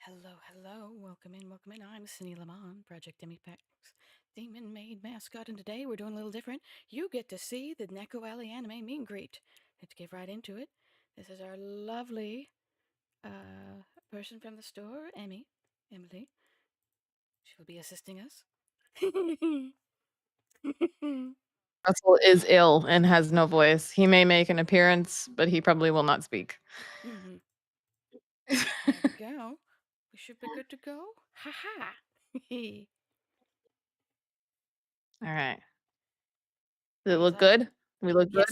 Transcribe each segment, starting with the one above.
Hello. Welcome in. I'm Cinny Lamont, Project Demipact's demon-made mascot, and today we're doing a little different. You get to see the Neko Alley Anime meet and greet. Let's get right into it. This is our lovely person from the store, Emily. She'll be assisting us. Russell is ill and has no voice. He may make an appearance, but he probably will not speak. Mhm. There we go. We should be good to go. Ha ha. All right. Does it Yes, look good? We look good?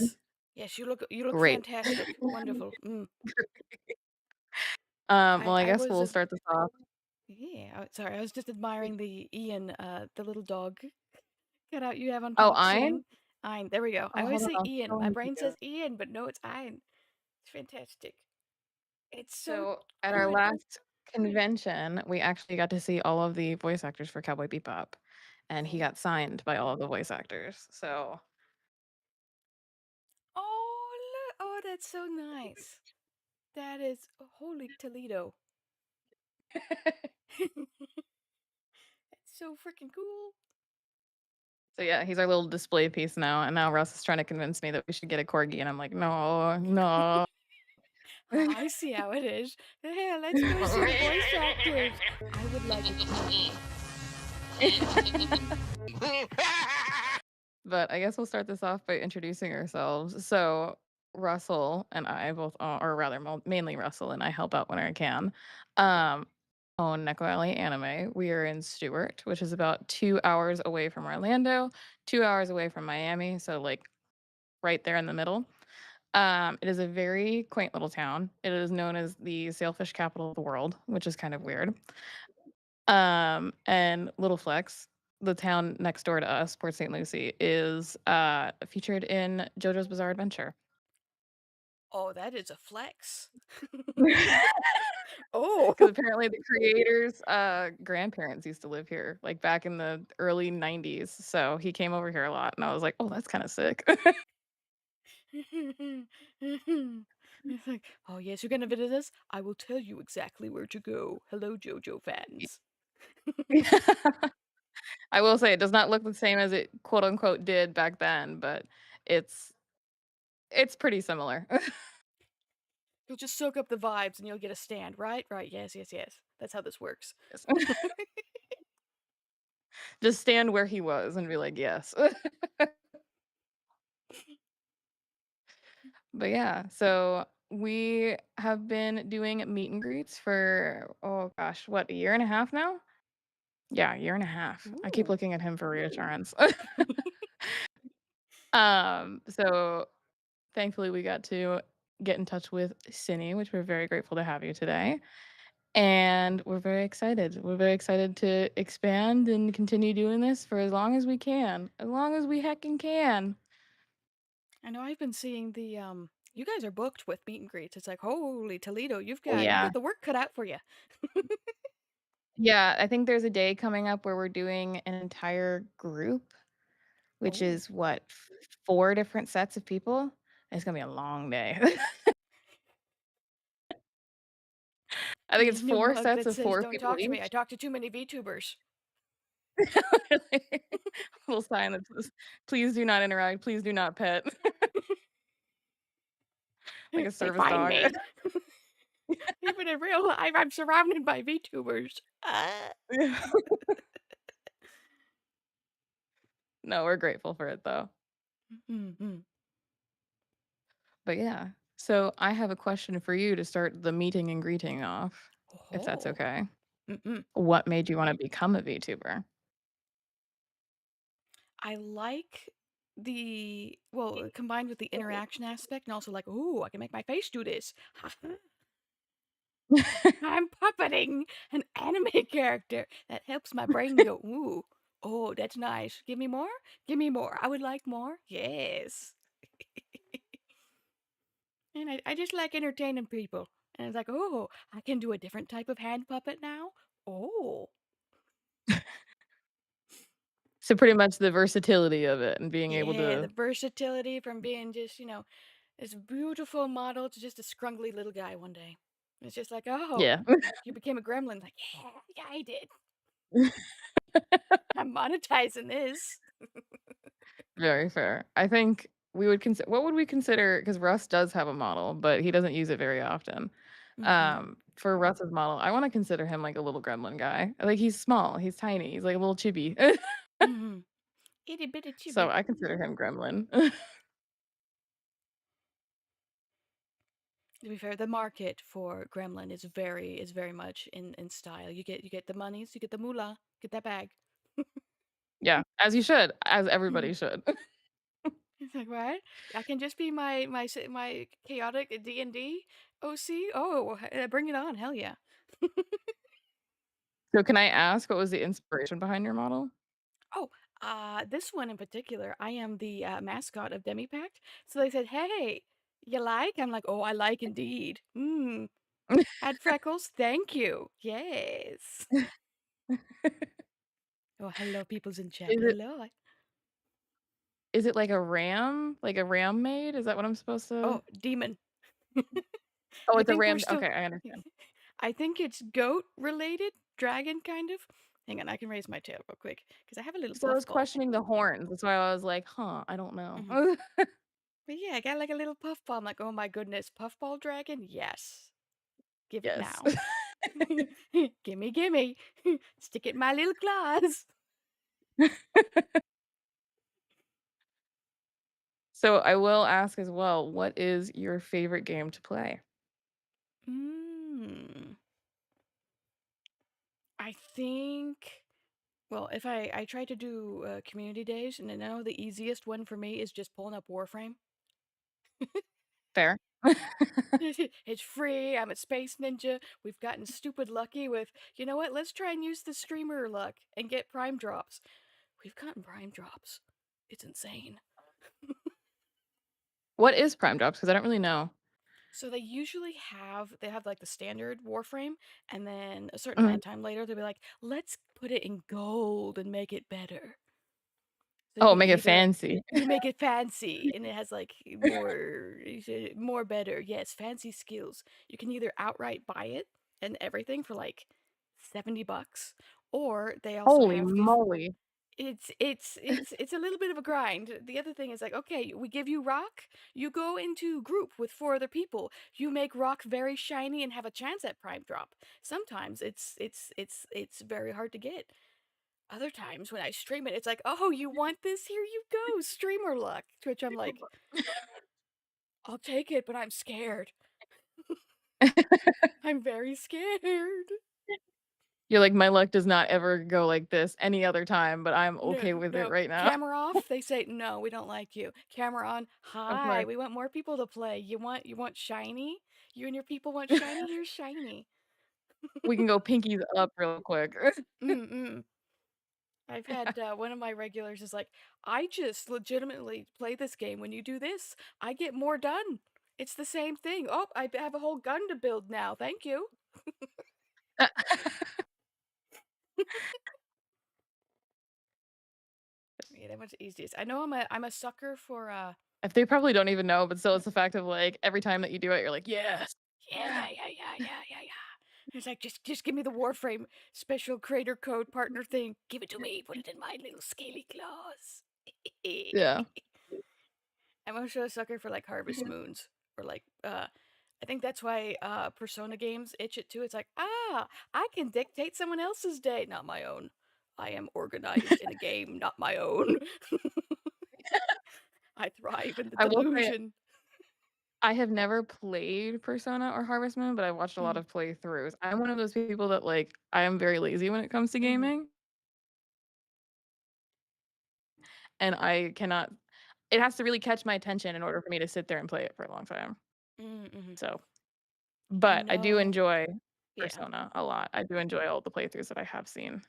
yes. You look Great. fantastic. Wonderful. Well, I I guess was we'll start this off. Yeah, sorry, I was just admiring the Ian, the little dog cutout you have on Oh, top Ein? screen. Ein, there we go. I Oh, always hold on. say I'll Ian. show My him brain to you. says Ian, but no, it's Ein. It's fantastic. It's so So, at our good. last convention, we actually got to see all of the voice actors for Cowboy Bebop, and he Oh. got signed by all of the voice actors. So, Oh, look. Oh, that's so nice. That is holy Toledo. It's so freaking cool. so yeah, he's our little display piece now. And now Russ is trying to convince me that we should get a corgi, and I'm like, no, no. Oh, I see how it is. Hey, let's go see the voice actors. I would like a corgi. But I guess we'll start this off by introducing ourselves. So Russell and I both, or rather, mainly Russell and I help out when I can. Um, own Neko Alley Anime. We are in Stewart, which is about 2 hours away from Orlando, 2 hours away from Miami. So like right there in the middle. It is a very quaint little town. It is known as the sailfish capital of the world, which is kind of weird. And Little Flex, the town next door to us, Port St. Lucie, is featured in JoJo's Bizarre Adventure. Oh, that is a flex. Because Oh. apparently the creator's grandparents used to live here, like back in the early 90s. So he came over here a lot, and I was like, oh, that's kind of sick. It's like, oh yes, you're gonna visit us? I will tell you exactly where to go. Hello, JoJo fans. I will say it does not look the same as it quote unquote did back then, but it's it's pretty similar. You'll just soak up the vibes and you'll get a stand, right? Right, yes. That's how this works. Just stand where he was and be like, yes. But yeah, so we have been doing meet and greets for, oh gosh, what, a year and a half now? Yeah, a year and a half. I keep Ooh. looking at him for reassurance. So thankfully we got to get in touch with Cinny, which we're very grateful to have you today. And we're very excited. We're very excited to expand and continue doing this for as long as we can. As long as we heckin' can. I know I've been seeing the you guys are booked with meet and greets. It's like, holy Toledo, Oh you've yeah. got the work cut out for you. Yeah, I think there's a day coming up where we're doing an entire group, which Oh. is what, 4 different sets of people? It's gonna be a long day. I You think need it's a new 4 mug sets that of says 4 don't people talk to me. I each. talk to too many VTubers. Little sign that says, "Please do not interact, please do not pet," like a They service find dog. me. Even in real life, I'm surrounded by VTubers. No, we're grateful for it, though. Mhm. But yeah, so I have a question for you to start the meeting and greeting off, if that's Oh. okay. Mm-mm. What made you wanna become a VTuber? I like well, combined with the interaction aspect, and also like, ooh, I can make my face do this. I'm puppeting an anime character. That helps my brain go, ooh, oh, that's nice. Give me more? Give me more. I would like more. Yes. And I just like entertaining people. And it's like, oh, I can do a different type of hand puppet now. Oh. So pretty much the versatility of it and being able Yeah, the to. versatility from being just, this beautiful model to just a scrungly little guy one day. It's just like, oh, Yeah. you became a gremlin. Like, yeah, yeah, I did. I'm monetizing this. Very fair. I think we would consider what would we consider because Russ does have a model, but he doesn't use it very often. Mm-hmm. For Russ's model, I wanna consider him like a little gremlin guy. Like, he's small, he's tiny, he's like a little chibi. Mm-hmm. Itty bitty So, chibi. I consider him gremlin. To be fair, the market for Gremlin is very much in style. You get the monies, you get the moolah, get that bag. Yeah, as you should, as Mhm. everybody should. It's like, what? I can just be my chaotic D&D OC. Oh, bring it on! Hell yeah! So, can I ask what was the inspiration behind your model? Oh, this one in particular, I am the mascot of Demipact. So they said, "Hey, you like?" I'm like, "Oh, I like indeed." Had freckles. Thank you. Yes. Oh, hello, people's in chat. Is it Hello. is it like a ram? Like a ram maid? Is that what I'm supposed to Oh, demon. Oh, I it's a think we're ram still. okay, I understand. I think it's goat related, dragon kind of. Hang on, I can raise my tail real quick because I have a little So, I was puffball. questioning the horns, that's why I was like, "Huh, I don't know." Hmm. But yeah, I got like a little puffball. I'm like, oh my goodness, puffball dragon? Yes, give it Yes. now. Gimme, gimme. Stick it in my little claws. So, I will ask as well, what is your favorite game to play? Mm, I think. Well, if I try to do community days, and I know the easiest one for me is just pulling up Warframe. Fair. It's free. I'm a space ninja. We've gotten stupid lucky with, you know what? Let's try and use the streamer luck and get prime drops. We've gotten prime drops. It's insane. What is Prime Drops? Because I don't really know. So they have like the standard Warframe, and then a certain amount Mhm. of time later they'll be like, let's put it in gold and make it better. So you Oh, can make it either fancy. you make it fancy and it has like more better. Yes, fancy skills. You can either outright buy it and everything for like $70, or they also Holy have this. moly. It's a little bit of a grind. The other thing is like, okay, we give you rock, you go into group with four other people. You make rock very shiny and have a chance at prime drop. Sometimes it's very hard to get. Other times when I stream it, it's like, oh, you want this? Here you go, streamer luck. To which I'm like, I'll take it, but I'm scared. I'm very scared. You're like, "My luck does not ever go like this any other time, but I'm No, okay with it no. right now." Camera off, they say, no, we don't like you. Camera on, Of hi, course. we want more people to play. You want shiny? You and your people want shiny? Here's shiny. We can go pinkies up real quick. Mm-mm. I've had one of my regulars is like, I just legitimately play this game. When you do this, I get more done. It's the same thing. Oh, I have a whole gun to build now. Thank you. Yeah, that one's the easiest. I know I'm a sucker for If they probably don't even know, but still it's the fact of, like, every time that you do it, you're like, "Yes." yeah, yeah, yeah, yeah, yeah, yeah, yeah. It's like just give me the Warframe special creator code partner thing. Give it to me. Put it in my little scaly claws. Yeah. I'm also a sucker for like Harvest Moons or like I think that's why Persona games itch it too. It's like, I can dictate someone else's day, not my own. I am organized in a game, not my own. I thrive in the I will say delusion. I have never played Persona or Harvest Moon, but I've watched a lot Mm, of playthroughs. I'm one of those people that, like, I am very lazy when it comes to mm, gaming, and I cannot it has to really catch my attention in order for me to sit there and play it for a long time. mm. So I but I do know. enjoy Yeah. Persona a lot. I do enjoy all the playthroughs that I have seen.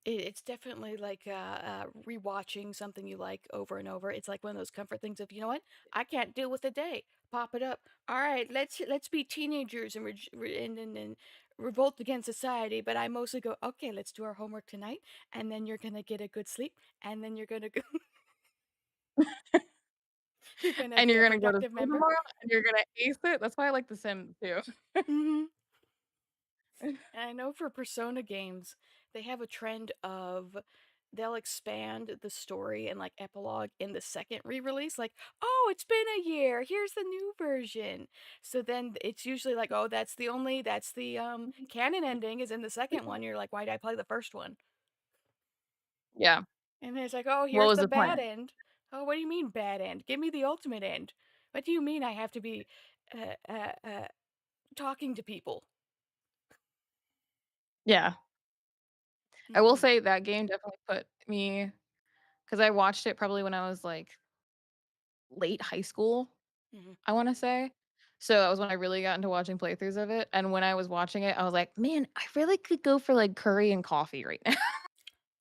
It's definitely like rewatching something you like over and over. It's like one of those comfort things of, you know what? I can't deal with the day. Pop it up. All right, let's be teenagers and and revolt against society. But I mostly go, okay, let's do our homework tonight, and then you're gonna get a good sleep, and then you're gonna go. gonna and be a you're gonna go to productive school member. tomorrow, and you're gonna ace it. That's why I like The Sims too. Mhm. And I know for Persona games, they have a trend of they'll expand the story and like epilogue in the second re-release like, "Oh, it's been a year. Here's the new version." So then it's usually like, "Oh, that's the canon ending is in the second one." You're like, "Why did I play the first one?" Yeah. And then it's like, "Oh, What here's was the the bad plan? end." "Oh, what do you mean bad end? Give me the ultimate end." "What do you mean I have to be uh uh uh talking to people?" Yeah. I will Mhm. say that game definitely put me, because I watched it probably when I was, like, late high school, Mhm. I wanna say. So, that was when I really got into watching playthroughs of it, and when I was watching it, I was like, "Man, I really could go for, like, curry and coffee right now."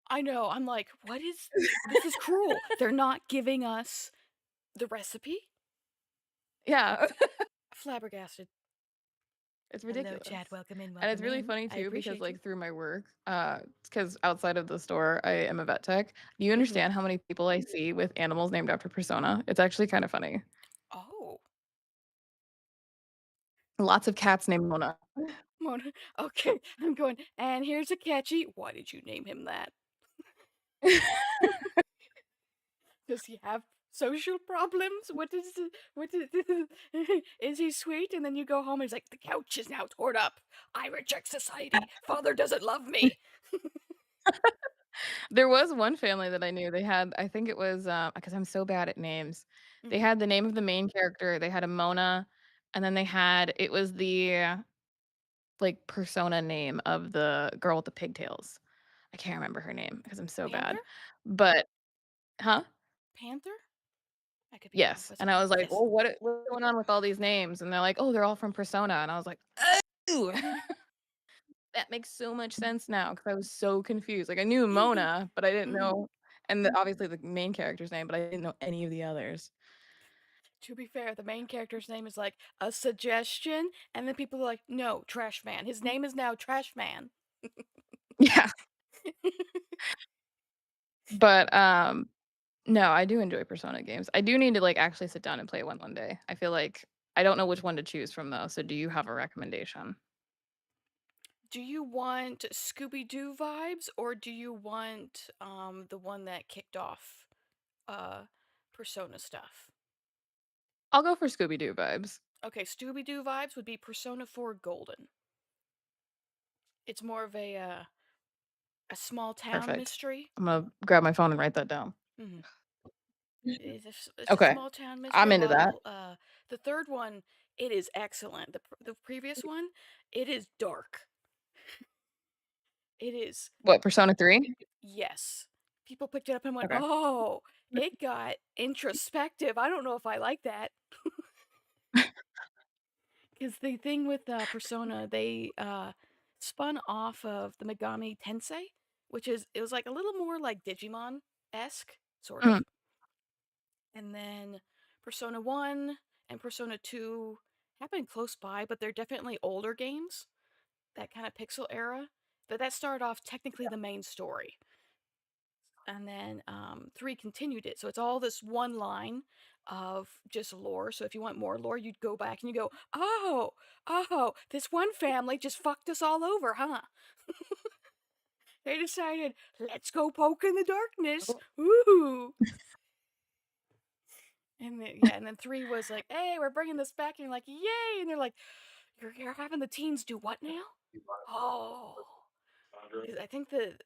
I know. I'm like, "What is this is cruel. They're not giving us the recipe?" Yeah. Flabbergasted. It's Hello, ridiculous. chat. Welcome in. And it's Welcome really in. funny I too because, appreciate you. like, through my work, because outside of the store, I am a vet tech. Do you Mhm. understand how many people I see with animals named after Persona? It's actually kinda funny. Oh. Lots of cats named Mona. Mona. Okay. I'm going, and here's a catchy. Why did you name him that? Does he have social problems? What is is he sweet? And then you go home and he's like, the couch is now torn up. I reject society. Father doesn't love me. There was one family that I knew, they had, I think it was, because I'm so bad at names. They Mhm. had the name of the main character, they had a Mona, and then they had, it was the, like, persona name of the girl with the pigtails. I can't remember her name because I'm so Panther? bad. But Huh? Panther? I could be wrong. Yes, Was it and I was like, yes. "Well, what's going on with all these names?" And they're like, "Oh, they're all from Persona," and I was like, "Oh, that makes so much sense now," because I was so confused. Like, I knew Mhm. Mona, but I didn't Mhm. know, and obviously the main character's name, but I didn't know any of the others. To be fair, the main character's name is like a suggestion, and then people are like, no, Trash Man. His name is now Trash Man. Yeah, but, no, I do enjoy Persona games. I do need to, like, actually sit down and play one day. I feel like I don't know which one to choose from, though, so do you have a recommendation? Do you want Scooby Doo vibes, or do you want the one that kicked off uh Persona stuff? I'll go for Scooby Doo vibes. Okay, Scooby Doo vibes would be Persona 4 Golden. It's more of a small town Perfect. mystery. I'm gonna grab my phone and write that down. Mhm. It's a Okay, small town I'm mystery. into that. While the third one, it is excellent. The previous one, it is dark. It is, What, Persona 3? yes. People picked it up and went, Okay. "Oh, it got introspective." I don't know if I like that. Because the thing with Persona, they spun off of the Megami Tensei, which is it was like a little more like Digimon esque, sort Mm, of. And then Persona 1 and Persona 2 happened close by, but they're definitely older games, that kind of pixel era. But that started off technically the main story. And then 3 continued it. So it's all this one line of just lore. So if you want more lore, you'd go back and you go, oh, this one family just fucked us all over, huh? They decided, let's go poke in the darkness. oh, Ooh. And then, yeah, and then 3 was like, hey, we're bringing this back. And you're like, yay. And they're like, you're having the teens do what now? Oh. 'Cause I think the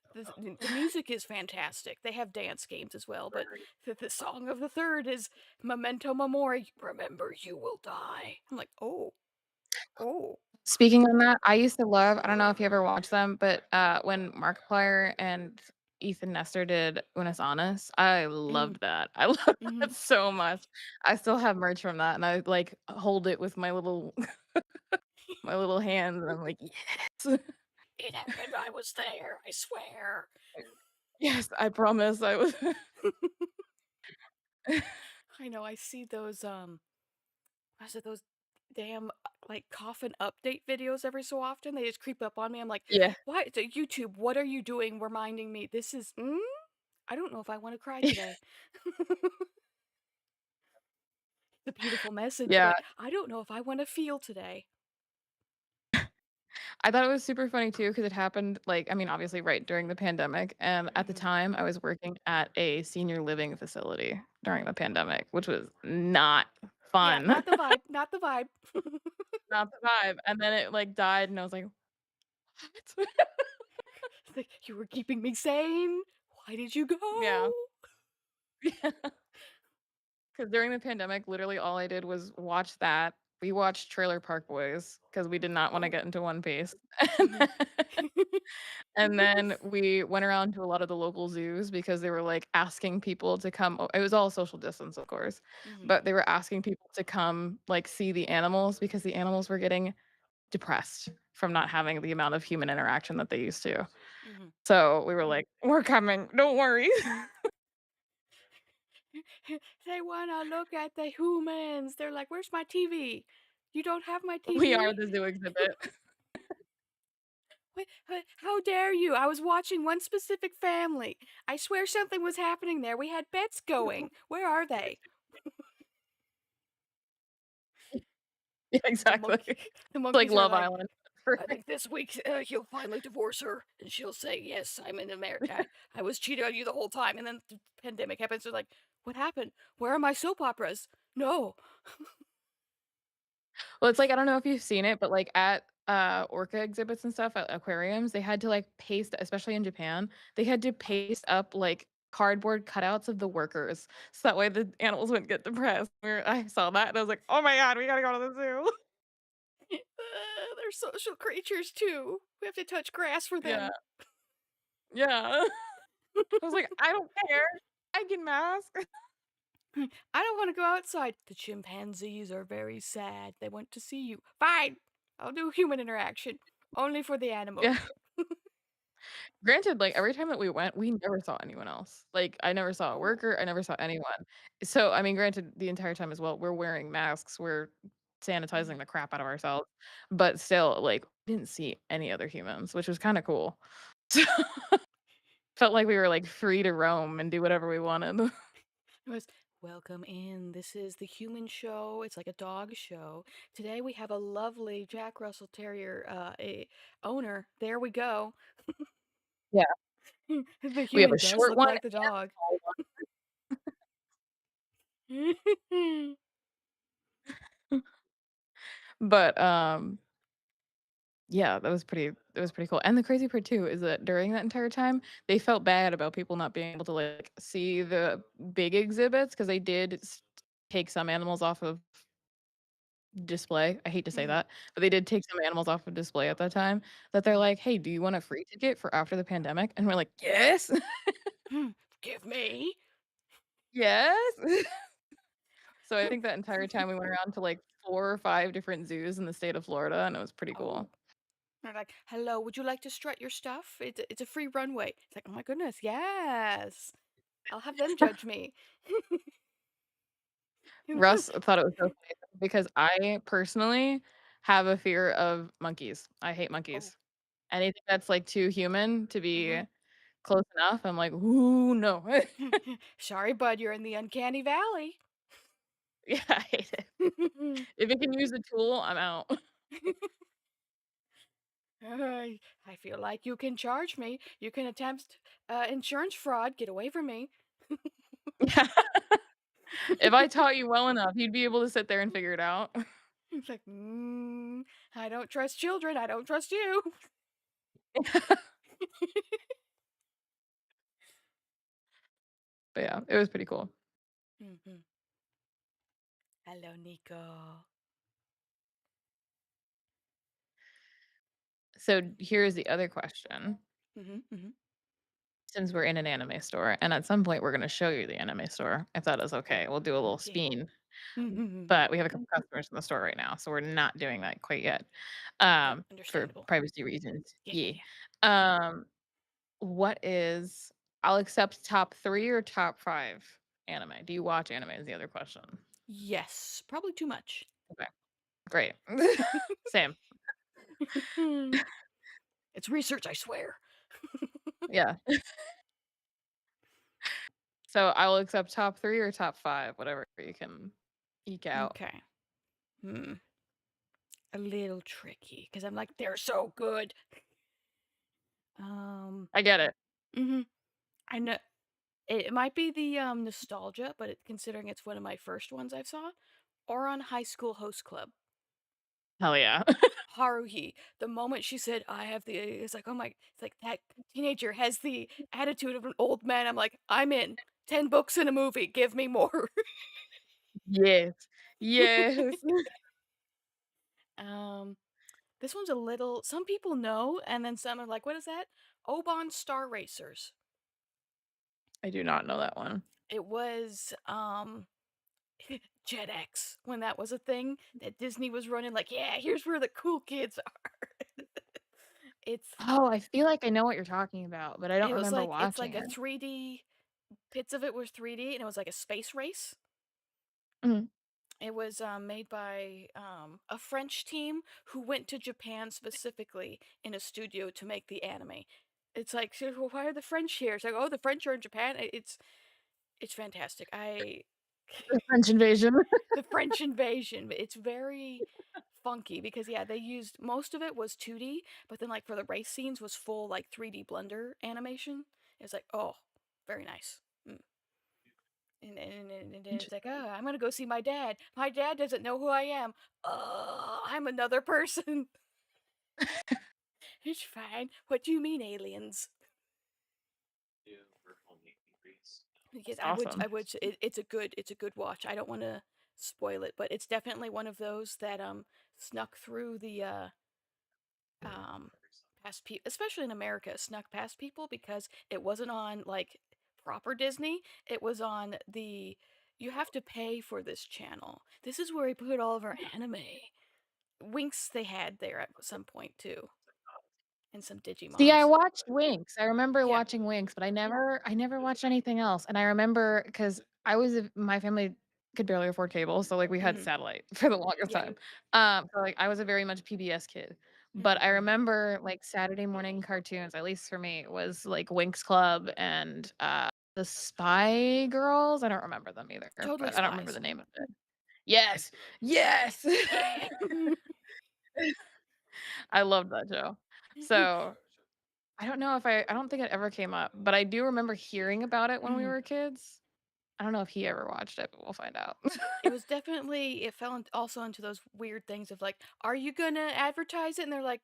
music is fantastic. They have dance games as well, but the song of the third is Memento Mori. Remember, you will die. I'm like, oh, oh. speaking on that, I used to love, I don't know if you ever watched them, but, when Markiplier and Ethan Nestor did Unus Annus, I Mm-hmm. loved that. I loved Mm-hmm. that so much. I still have merch from that, and I, like, hold it with my little my little hands, and I'm like, "Yes." It happened. I was there. I swear. Yes, I promise I was. I know. I see those. I said those damn like coffin update videos every so often. They just creep up on me. I'm like, Yeah. why? So YouTube, what are you doing? Reminding me this is. I don't know if I want to cry today. the beautiful message, Yeah, like, I don't know if I wanna feel today. I thought it was super funny too because it happened, like, I mean, obviously right during the pandemic, and at the Mhm. time, I was working at a senior living facility during the pandemic, which was not Yeah, fun. not the vibe, not the vibe. Not the vibe, and then it, like, died, and I was like, "What?" It's like, "You were keeping me sane. Why did you Yeah. go?" Yeah. 'Cause during the pandemic, literally all I did was watch that. We watched Trailer Park Boys because we did not wanna Oh. get into One Piece. Mhm. And then we went around to a lot of the local zoos because they were, like, asking people to come it was all social distance, of course, Mhm. but they were asking people to come, like, see the animals because the animals were getting depressed from not having the amount of human interaction that they used to. Mhm. So, we were like, "We're coming, don't worry." They wanna look at the humans. They're like, "Where's my TV? You don't have my We are TV? the zoo exhibit. How dare you? I was watching one specific family. I swear something was happening there. We had bets going. Where are they?" Yeah, The exactly. monkey, the It's like monkeys are Love like, Island. "I think this week he'll finally divorce her, and she'll say yes. I'm in America. I was cheating on you the whole time." And then the pandemic happens. They're like, "What happened? Where are my soap operas?" No. Well, it's like, I don't know if you've seen it, but, like, at, orca exhibits and stuff at aquariums, they had to, like, paste especially in Japan, they had to Oh. paste up, like, cardboard cutouts of the workers, so that way the animals wouldn't get depressed. Where I saw that and I was like, "Oh my god, we gotta go to the zoo." They're social creatures too. We have to touch grass for Yeah, them. yeah. I was like, "I don't care. I can mask." I don't want to go outside. The chimpanzees are very sad. They want to see you. Fine. I'll do human interaction. Only for the animals. Yeah. Granted, like, every time that we went, we never saw anyone else. Like, I never saw a Oh. worker, I never saw anyone. So, I mean, granted, the entire time as well, we're wearing masks, we're Mhm. sanitizing the crap out of ourselves, but still, like, we didn't see any other humans, which was kinda cool. Felt like we were, like, free to roam and do whatever we wanted. It was, "Welcome in. This is the human show. It's like a dog show. Today we have a lovely Jack Russell Terrier owner. There we go. Yeah, The we have human a does short look one like and the a dog." tall one. But, yeah, that was pretty cool, and the crazy part too is that during that entire time, they felt bad about people not being able to, like, see the big exhibits because they did take some animals off of display. I hate to say Mhm. that, but they did take some animals off of display at that time that they're Mhm. like, "Hey, do you want a free ticket for after the pandemic?" And we're like, "Yes, Hmm. Give me. yes." So I think that entire time we went around to, like, 4 or 5 different zoos in the state of Florida, and it was pretty Oh. cool. They're like, "Hello, would you like to strut your stuff? It's a free runway." It's like, "Oh my goodness, yes. I'll have them judge me." Russ thought it was so funny because I personally have a fear of monkeys. I hate Oh. monkeys. Anything that's, like, too human to be Mhm. close enough, I'm like, "Ooh, no." Sorry, bud, you're in the uncanny valley. Yeah, I hate it. If it can use a tool, I'm out. I feel like you can charge me. You can attempt insurance fraud. Get away from me. Yeah. If I taught you well enough, you'd be able to sit there and figure it out. It's like, I don't trust children. I don't trust you. But yeah, it was pretty cool. Mhm. Hello, Nico. So here's the other question. Mhm. Mhm. Since we're in an anime store, and at some point we're gonna show you the anime store, if that is okay. Oh, We'll do a little yeah. spin, but we have a couple customers in the store right now, so we're not doing that quite yet, for Understandable. privacy reasons. Yeah, yeah, Yeah. yeah. Um, what is I'll accept top 3 or top 5 anime. Do you watch anime is the other question. Yes, probably too much. Okay, great. Same. It's research, I swear. Yeah. So I will accept top 3 or top 5, whatever you can Eke out. Okay. Hmm. A little tricky because I'm like, they're so good. Um. I get it. Mhm. I know it might be the nostalgia, but considering it's one of my first ones I've saw, or on High School Host Club. Hell yeah. Haruhi, the moment she said, "I have the," it's like, oh my, it's like that teenager has the attitude of an old man. I'm like, I'm in. 10 books in a movie, give me more. Yes. Yes. um, this one's a little, some people know, and then some are like, what is that? Oban Star Racers. I do not know that one. It was, Jet X when that was a thing that Disney was running, like, yeah, here's where the cool kids are. it's, Oh, I feel like I know what you're talking about, but I don't remember it's watching like a it. 3D, bits of it was 3D, and it was like a space race. Mhm. It was made by a French team who went to Japan specifically in a studio to make the anime. It's like, so, well, why are the French here? It's like, oh, the French are in Japan. It's fantastic. I The French invasion. the French invasion. It's very funky because yeah, they used most of it was 2D, but then like for the race scenes was full like 3D blender animation. It's like, oh, very nice. Mm. And it's Interest like, oh, I'm gonna go see my dad. My dad doesn't know who I am. I'm another person. It's fine. What do you mean, aliens? Because That's awesome. it's a good watch. I don't want to spoil it, but it's definitely one of those that snuck through the um past people, especially in America, snuck past people because it wasn't on like proper Disney. It was on the, you have to pay for this channel. This is where we put all of our anime. Winx they had there at some point too, and some See, I Digimons. watched Winx. I remember Yeah. watching Winx, but I never watched anything else, and I remember because my family could barely afford cable, so, like, we had Mm-hmm. satellite for the longest Yeah. time. So, like, I was a very much PBS kid, but I Mm-hmm. remember, like, Saturday morning cartoons, at least for me, was, like, Winx Club and, the Spy Girls. I don't remember them either, Totally but I don't remember Spies. the name of it. Yes! Yes! Yeah. I loved that show. So I don't think it ever came up, but I do remember hearing about it when we Mm-hmm. were kids. I don't know if he ever watched it, but we'll find out. It was definitely, it fell also into those weird things of like, are you gonna advertise it? And they're like,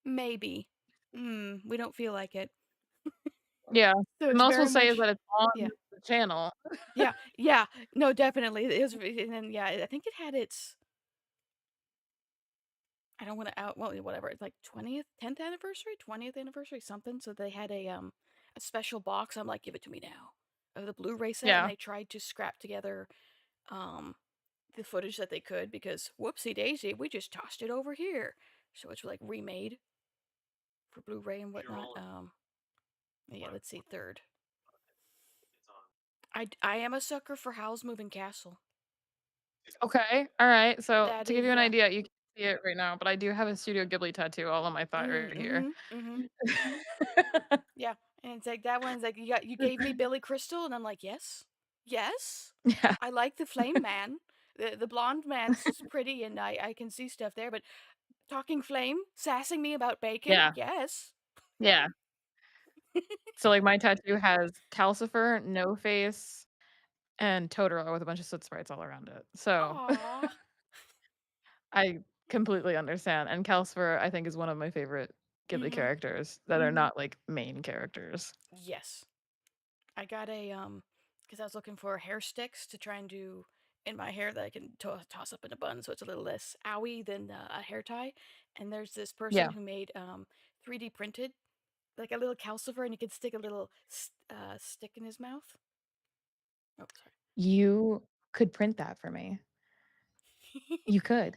maybe. We don't feel like it. Yeah. So The it's most we'll very say is much, that it's on yeah, the channel. yeah, yeah. No, definitely. It was, and then yeah, I think it had its. I don't want to out. Well, whatever. It's like 20th, 10th anniversary, 20th anniversary, something. So they had a special box. I'm like, give it to me now, of the Blu-ray set, and Yeah. they tried to scrap together um the footage that they could because whoopsie daisy, we just tossed it over here. So it's like remade for Blu-ray and whatnot. Yeah, let's see, third. I am a sucker for Howl's Moving Castle. Okay. Alright. So, That to give you is an idea, you can't see it right now, but I do have a Studio Ghibli tattoo all on my thigh right here. yeah, and it's like that one's like you gave me Billy Crystal, and I'm like yes, yes, Yeah. I like the Flame Man. The blonde man's pretty, and I can see stuff there, but talking flame, sassing me about bacon, Yeah. yes. Yeah. So, like, my tattoo has Calcifer, No Face, and Totoro with a bunch of soot sprites all around it. So Aww. I completely understand, and Calcifer, I think, is one of my favorite Ghibli Mm-hmm. characters that are not, like, main characters. Yes. I got a because I was looking for hair sticks to try and do in my hair that I can toss up in a bun, so it's a little less owy than a hair tie. And there's this person Yeah. who made 3D printed like a little calcifer, and you could stick a little stick in his mouth. Oh, You could print that for me. sorry. You could.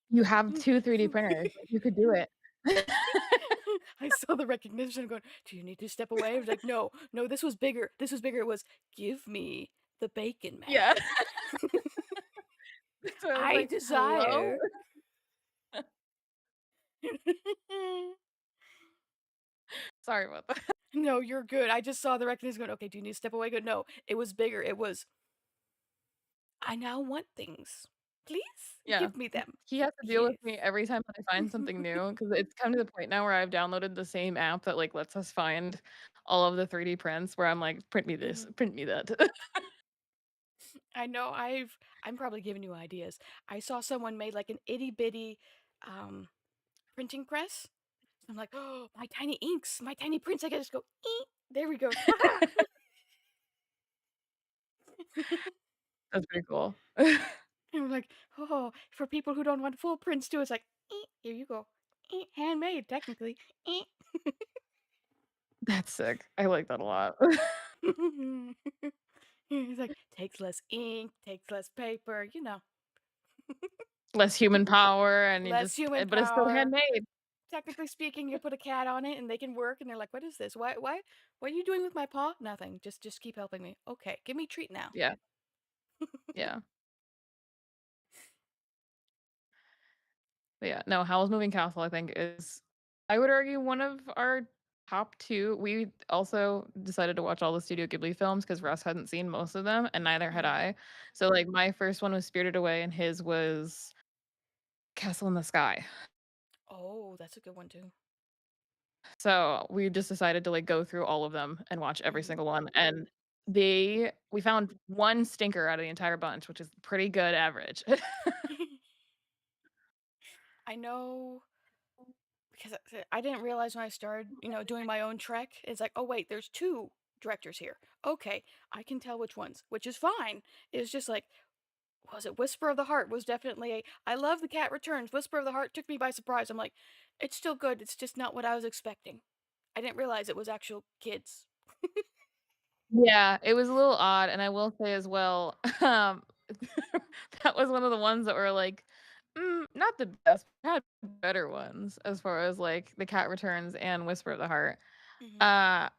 You have 2 3D printers, like, you could do it. I saw the recognition going, do you need to step away? I was like, no, no, this was bigger. This was bigger. It was, give me the bacon Yeah. man. So I was I like, "Hello?" desire. Sorry about that. No, you're good. I just saw the recognition going, okay, do you need to step away? Good. No, it was bigger. It was, I now want things. Please Yeah. give me them. He has to deal with Yes. me every time that I find something new because it's come to the point now where I've downloaded the same app that, like, lets us find all of the 3D prints where I'm like, "Print me this, Mhm. print me that." I know I'm probably giving you ideas. I saw someone made like an itty bitty um, printing press. I'm like, oh, my tiny inks, my tiny prints. I can just go, eek. There we go. Ha That's pretty cool. And I'm like, oh, for people who don't want full prints too, it's like, here you go. Handmade, technically. Eek. That's sick. I like that a lot. It's like, takes less ink, takes less paper, Less human power and you less just human but it's still power. handmade. Technically speaking, you put a cat on it and they can work and they're like, "What is this? What are you doing with my paw?" "Nothing. Just keep helping me." "Okay, give me a treat now." Yeah, yeah. But yeah, no, Howl's Moving Castle, I think, is I would argue one of our top 2. We also decided to watch all the Studio Ghibli films because Russ hadn't seen most of them, and neither had Mhm. I. So, like, my first one was Spirited Away, and his was Castle in the Sky. Oh, that's a good one too. So, we just decided to, like, go through all of them and watch every Mhm. single one, and we found 1 stinker out of the entire bunch, which is pretty good average. I know because I didn't realize when I started, doing my own trek. It's like, "Oh wait, there's two directors here." Okay, I can tell which ones, which is fine. It's just like, was it Whisper of the Heart was definitely a I love The Cat Returns. Whisper of the Heart took me by surprise. I'm like, it's still good. It's just not what I was expecting. I didn't realize it was actual kids. Yeah, it was a little odd, and I will say as well, that was one of the ones that were like, not the best, had better ones as far as, like, The Cat Returns and Whisper of the Heart. Mhm. Uh,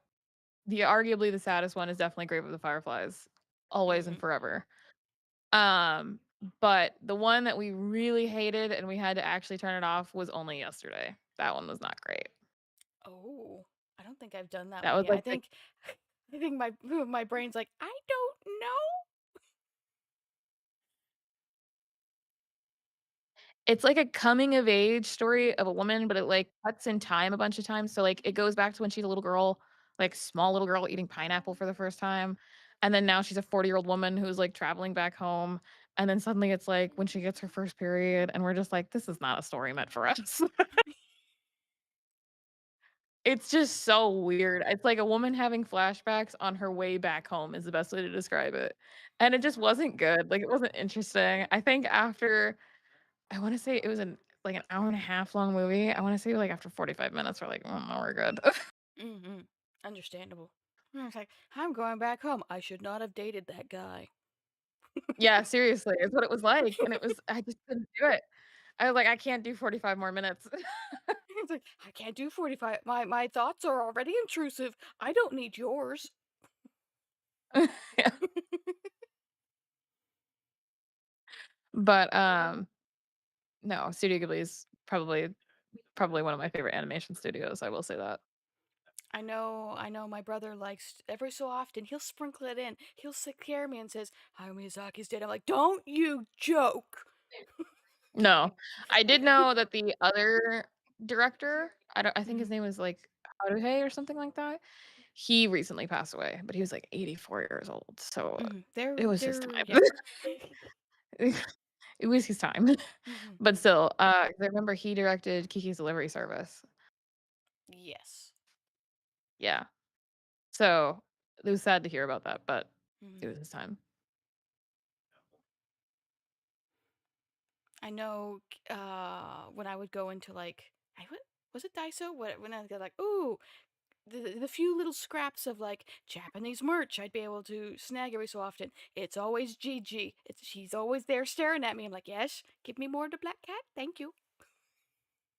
the arguably the saddest one is definitely Grave of the Fireflies, always and Mhm. forever. Um, but the one that we really hated and we had to actually turn it off was Only Yesterday. That one was not great. Oh, I don't think I've done that That one was, yet. I like, the think I think my brain's like, I don't know. It's like a coming of age story of a woman, but it, like, cuts in time a bunch of times, so, like, it goes back to when she's a little girl, like, small little girl eating pineapple for the first time, and then now she's a 40-year-old woman who's, like, traveling back home, and then suddenly it's, like, when she gets her first period, and we're just like, "This is not a story meant for us." It's just so weird. It's like a woman having flashbacks on her way back home is the best way to describe it, and it just wasn't good, like, it wasn't interesting. I think after I wanna say it was like, an hour and a half long movie. I wanna say, like, after 45 minutes, we're like, "Mm, no, we're good." Mhm. Understandable. And it's like, I'm going back home. I should not have dated that guy. Yeah, seriously, it's what it was like, and it was I just couldn't do it. I was like, "I can't do 45 more minutes." It's like, I can't do 45. My thoughts are already intrusive. I don't need yours. Yeah. But, no, Studio Ghibli is probably one of my favorite animation studios, I will say that. I know my brother likes every so often he'll sprinkle it in. He'll scare me and says, Hayao Miyazaki's dead. I'm like, don't you joke. No. I did know that the other director, I think his Mhm. name was, like, Haruhei or something like that, he recently passed away, but he was, like, 84 years old, so Mhm. it was his They're time. yeah. It was his time. Mhm. But Mhm. still, 'cause I remember he directed Kiki's Delivery Service. Yes. Yeah. So, it was sad to hear about that, but it Mhm. was his time. I know when I would go into like I would was it Daiso? What when I go like, ooh, the few little scraps of like Japanese merch I'd be able to snag every so often. It's always Gigi. She's always there staring at me. I'm like, yes, give me more of the black cat, thank you.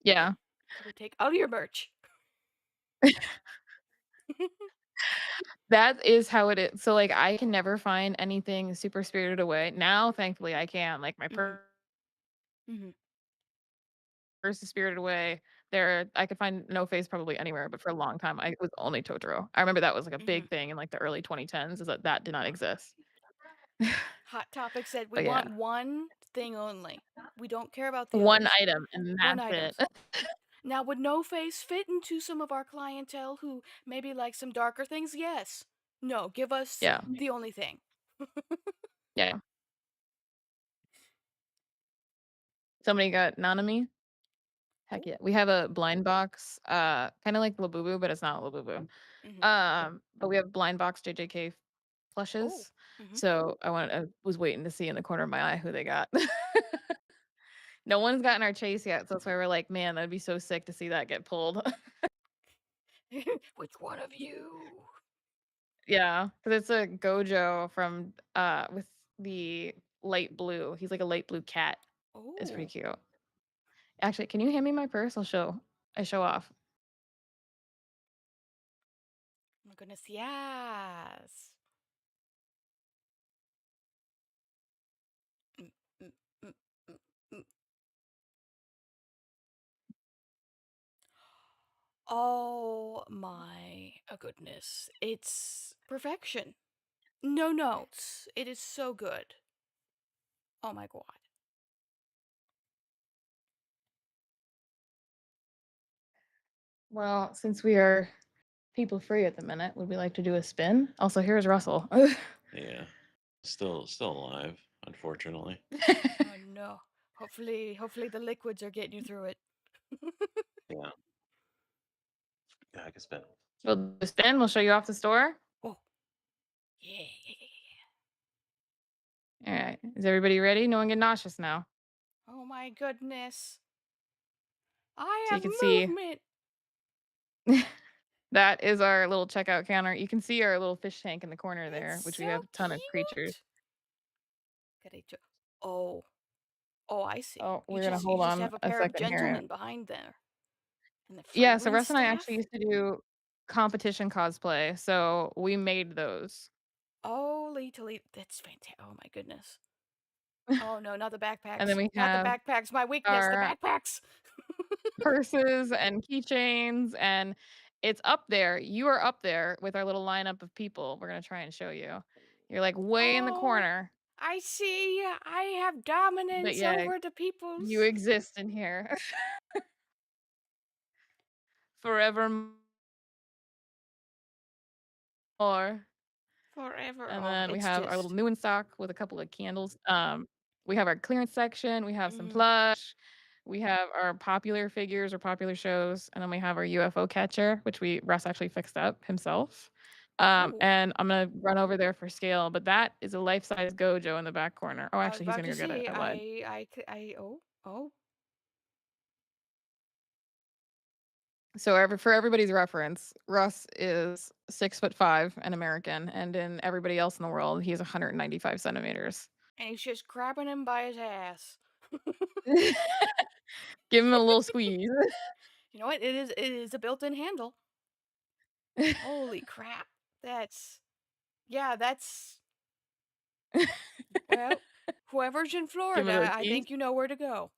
Yeah. I would take all your merch. That is how it is. So, like, I can never find anything super Spirited Away. Now, thankfully, I can. Like, my Mhm. Mhm. purse is Spirited Away. There I could find No Face probably anywhere, but for a long time, I it was only Totoro. I remember that was, like, a big Mhm. thing in, like, the early 2010s is that that did not exist. Hot Topic said we But yeah, want one thing only. We don't care about the one others. item and One that's items. it. Now, would No Face fit into some of our clientele who maybe like some darker things? Yes. No, give us Yeah, the only thing. yeah. Somebody got Nanami? Heck Oh. yeah. We have a blind box, kinda like Labubu, but it's not Labubu. Mm-hmm. But we have blind box JJK Oh. plushes. Mm-hmm. So I was waiting to see in the corner of my eye who they got. No one's gotten our chase yet, so that's why we're like, "Man, that'd be so sick to see that get pulled." Which one of you? Yeah, because it's a Gojo from, with the light blue. He's like a light blue cat. It's pretty Oh. cute. Actually, can you hand me my purse? I show off. Oh my goodness, yes. Mm, mm, mm, mm, mm. Oh my goodness. It's perfection. No notes. It is so good. Oh my god. Well, since we are people free at the minute, would we like to do a spin? Also, here's Russell. Yeah. Still alive, unfortunately. Oh no. Hopefully the liquids are getting you through it. Yeah. Yeah, I can spend. We'll do a spin. We'll show you off the store. Oh, yeah, yeah, yeah. All right. Is everybody ready? No one get nauseous now. Oh my goodness. I So you have can see movement. that is our little checkout counter. You can see our little fish tank in the corner It's there, which we so have a ton of creatures. cute. Oh, oh, I see. Oh, You we're gonna just you hold just on have a a pair of second here. gentlemen behind there. And the Yeah, so fragrance Russ and I actually staff? used to do competition cosplay, so we made those. Holy Toledo. That's fantastic. Oh my goodness. Oh no, not the And then backpacks. we Not the have backpacks. My weakness, the our backpacks. purses and keychains, and it's up there. You are up there with our little lineup of people. We're gonna try and show you. You're like way in the Oh, corner, I see. I have but dominance yeah, over the you peoples. exist in here forevermore. Forever. And Oh, then we it's have our little just. new in stock with a couple of candles. We have our clearance section, we have some Mm. plush, we have our popular figures or popular shows, and then we have our UFO catcher, which Russ actually fixed up himself. Oh, And I'm gonna run over there for scale, but that is a life-size Gojo in the back corner. Oh, I was actually, he's about gonna to go get it. say. I lied. Oh, oh. So for everybody's reference, Russ is 6'5", an American, and in everybody else in the world, he's 195 centimeters. And he's just grabbing him by his ass. Give him a little squeeze. You know what? It is a built-in handle. Holy crap. That's yeah, that's well, whoever's in Give him a Florida, little I tease. think you know where to go.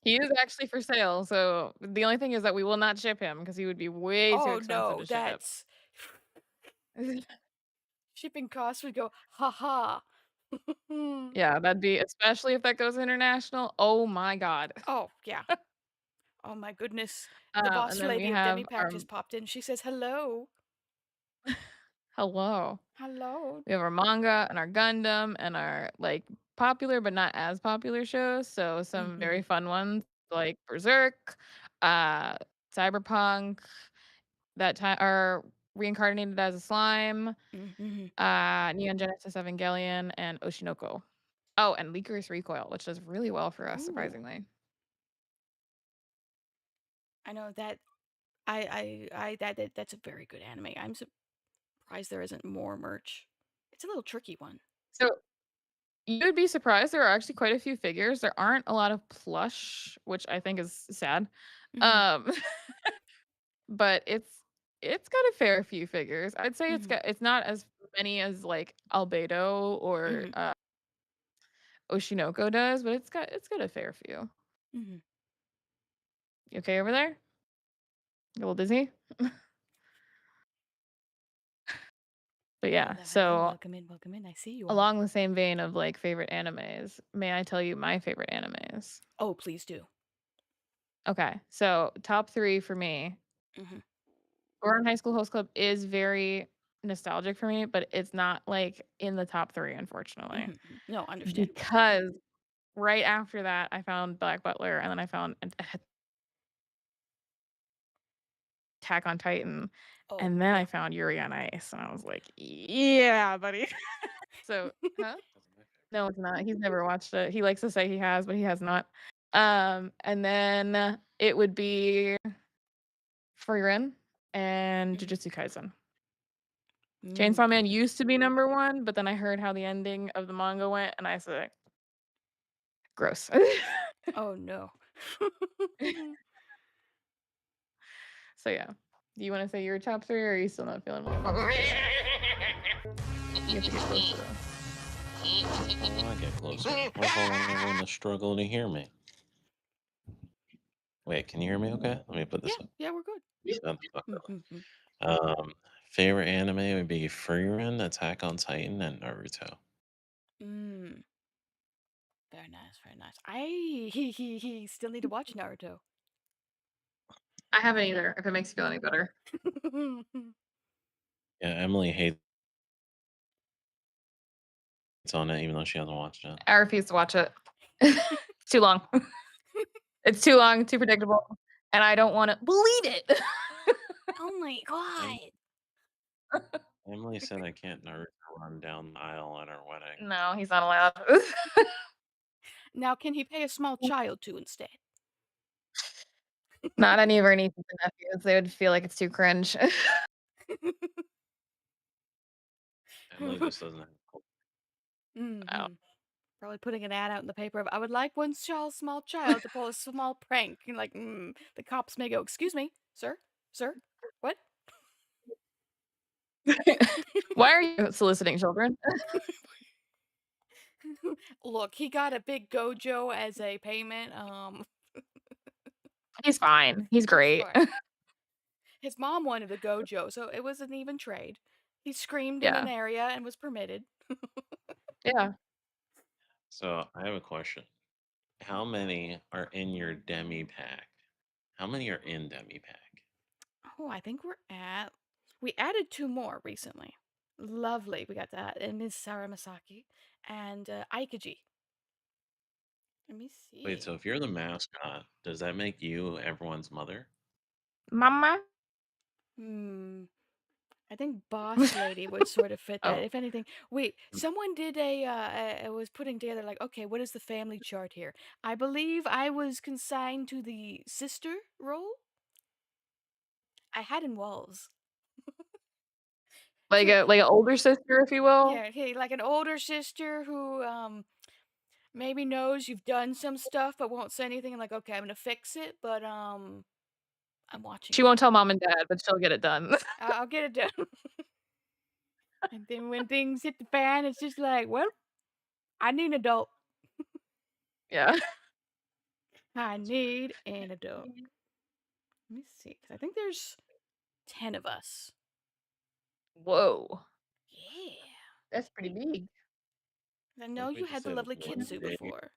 He is actually for sale, so the only thing is that we will not ship him because he would be way too Oh expensive no, to ship. that's shipping costs would go ha ha. Yeah, that'd be especially if that goes international. Oh my god. Oh, yeah. Oh my goodness. The And boss then we lady of have Demipact our just popped in. She says, "Hello. hello. Hello." We have our manga and our Gundam and our like popular but not as popular shows. So some very Mhm. fun ones like Berserk, uh, Cyberpunk, that time are reincarnated as a slime, Mhm. Neon Genesis Evangelion, and Oshinoko. Oh, and Licorice Recoil, which does really well for us, Ooh. surprisingly. I know that that's a very good anime. I'm surprised there isn't more merch. It's a little tricky one. So you'd be surprised. There are actually quite a few figures. There aren't a lot of plush, which I think is sad. Mhm. Um, but it's got a fair few figures. I'd say Mhm. it's not as many as like Albedo or Mhm. Oshinoko does, but it's got a fair few. Mhm. You okay over there? You a little dizzy? But yeah, Hello, so welcome in, welcome in. I see you all. along the same vein of like favorite animes, may I tell you my favorite animes? Oh, please do. Okay, so top 3 for me. Mm-hmm. Ouran High School Host Club is very nostalgic for me, but it's not like in the top 3, unfortunately. Mm-hmm. No, understandable. Because right after that, I found Black Butler, and then I found Attack on Titan, Oh and then I no. found Yuri on Ice, and I was like, "Yeah, buddy." So huh? That's my favorite. No, it's not. He's never watched it. He likes to say he has, but he has not. And then it would be Frieren and Jujutsu Kaisen. Chainsaw Man Okay. used to be number 1, but then I heard how the ending of the manga went, and I said, "Gross." Oh no. So yeah. Do you wanna say your top 3, or are you still not feeling well enough to say that? You have to get close to this. I want to get closer. What if I want everyone to struggle to hear me? Wait, can you hear me okay? Let me put Yeah, this up. yeah, we're good. Shut the fuck up. Mm-hmm. Favorite anime would be Frieren, Attack on Titan, and Naruto. Mm. Very nice, very nice. He still need to watch Naruto. I haven't either, if it makes you feel any better. Yeah, Emily hates on it even though she hasn't watched it. I refuse to watch it. It's too long. It's too long, too predictable, and I don't wanna believe it. Oh my Em- god. Emily said I can't Naruto run down the aisle at our wedding. No, he's not allowed. Now can he pay a small child to instead? Not any of our nieces and nephews, they would feel like it's too cringe. Emily just doesn't have Oh. Mm-hmm. Probably putting an ad out in the paper of I would like one small child to pull a small prank. And like, the cops may go, "Excuse me, sir, sir, what?" Why are you soliciting children? Look, he got a big gojo as a payment. He's fine. He's He's great. fine. His mom wanted a gojo, so it was an even trade. He screamed in an Yeah. area and was permitted. Yeah. So I have a question. How many are in your demi pack? How many are in demi pack? Oh, I think we added 2 more recently. Lovely. We got that and Miss Sarah Masaki and Aikaji. Let me Wait, see. so if you're the mascot, does that make you everyone's mother? Mama? Hmm. I think Boss Lady would sort of fit that. Oh, If anything, wait, someone did was putting together like, okay, what is the family chart here? I believe I was consigned to the sister role. I had in walls. like So a older sister, if you will? yeah, hey, like an older sister who maybe knows you've done some stuff but won't say anything and like, okay, I'm gonna fix it, but I'm watching She you. won't tell mom and dad, but she'll get it done. I'll get it done. And then when things hit the fan, it's just like, well, I need an adult. Yeah. I That's fair. need an adult. Let me see, because I think there's 10 of us. Whoa. Yeah. That's pretty big. I What know if we you just had the did lovely one Kitsu big before.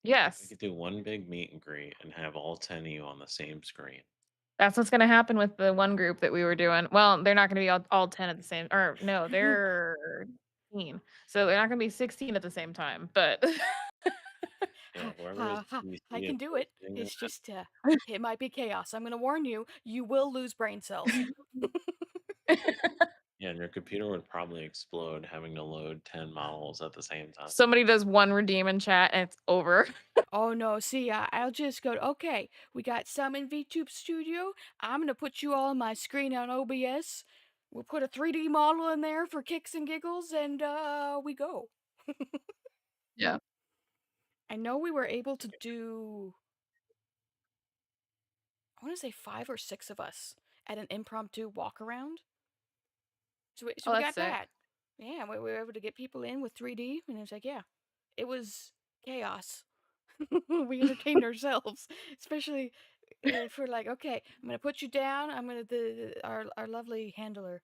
we Yes. could do one big meet and greet and have all 10 of you on the same screen. That's what's gonna happen with the one group that we were doing. Well, they're not gonna be all 10 at the same, or no, they're 16. So they're not gonna be 16 at the same time, but Yeah, whoever is I PC can of do it. hosting It's that. just, it might be chaos. I'm gonna warn you, you will lose brain cells. Yeah, and your computer would probably explode having to load 10 models at the same time. somebody does one redeem in chat and it's over. Oh no, see, I'll just go, okay, we got some in VTube Studio. I'm gonna put you all on my screen on OBS. We'll put a 3D model in there for kicks and giggles, and we go. Yeah. I know we were able to do, I want to say 5 or 6 of us at an impromptu walk around. So Oh, we that's got sick. that. Yeah, we were able to get people in with 3D, and it's like, yeah, it was chaos. We entertained ourselves, especially If we're like, okay, I'm gonna put you down. I'm gonna our lovely handler,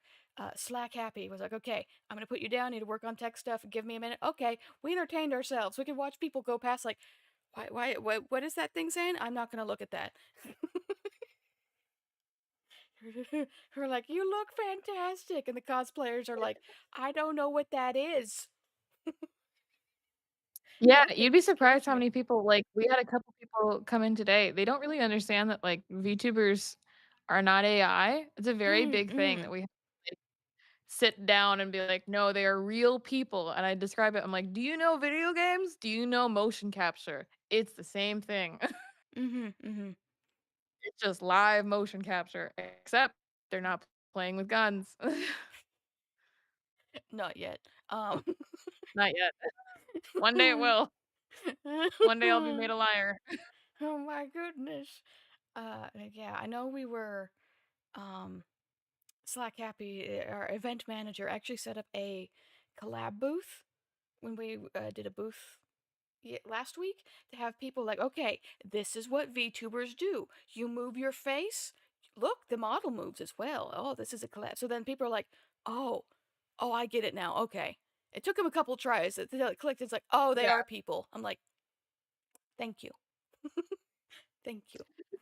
Slack Happy was like, okay, I'm gonna put you down. Need to work on tech stuff. Give me a minute. Okay, we entertained ourselves. We could watch people go past like, what is that thing saying? I'm not gonna look at that. We're like, you look fantastic, and the cosplayers are like, I don't know what that is. Yeah, That you'd thing be surprised scares how me. many people like, we had a couple people come in today, they don't really understand that, like, VTubers are not AI. It's a very Mm, big thing that mm, we have to, like, sit down and be like, "No, they are real people," and I describe it, I'm like, "Do you know video games? Do you know motion capture? It's the same thing." mhm, mhm. It's just live motion capture, except they're not playing with guns. Not yet. Um. Not yet. One day it will. One day I'll be made a liar. Oh my goodness. Yeah, I know we were, um, Slack Happy, our event manager, actually set up a collab booth when we did a booth last week to have people like, okay, this is what VTubers do. You move your face. Look, the model moves as well. Oh, this is a collab. So then people are like, oh, oh, I get it now. Okay. It took them a couple tries until it clicked. It's like, oh, they Yeah. are people. I'm like, thank you. Thank you.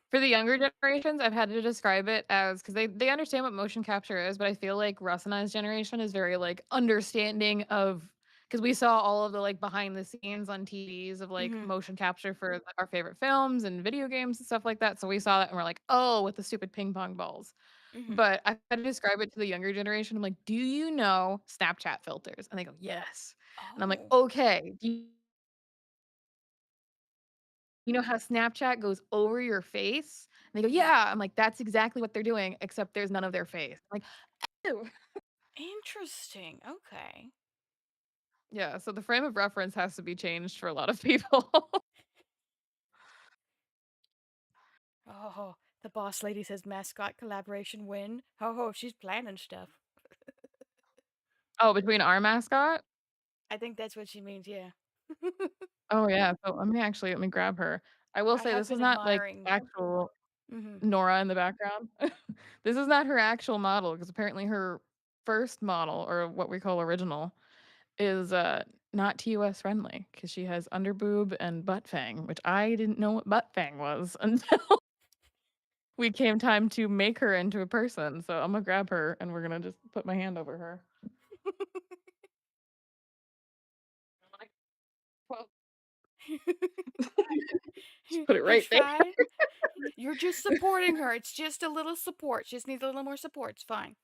For the younger generations, I've had to describe it as, because they understand what motion capture is, but I feel like Russ and I's generation is very, like, understanding of, because we saw all of the, like, behind the scenes on TVs of, like, Mm-hmm. motion capture for our favorite films and video games and stuff like that, so we saw that and we're like, "Oh, with the stupid ping pong balls." Mm-hmm. But I had to describe it to the younger generation, I'm like, "Do you know Snapchat filters?" And they go, "Yes." And I'm like, Oh. "Okay, do you know how Snapchat goes over your face?" And they go, Mm-hmm. "Yeah." I'm like, "That's exactly what they're doing, except there's none of their face." I'm like, "Ew." Interesting. Okay. Yeah, so the frame of reference has to be changed for a lot of people. Oh, the boss lady says mascot collaboration win. Oh, she's planning stuff. Oh, between our mascot? I think that's what she means, yeah. Oh, yeah, so let me grab her. I will I say have this is been not, like, admiring. actual Mm-hmm. Nora in the background. This is not her actual model, because apparently her first model, or what we call original, is, not TOS friendly, because she has underboob and butt fang, which I didn't know what butt fang was until we came time to make her into a person, so Imma grab her, and we're gonna just put my hand over her. Like, well, just put it It's right there. fine. You're just supporting her. It's just a little support. She just needs a little more support. It's fine.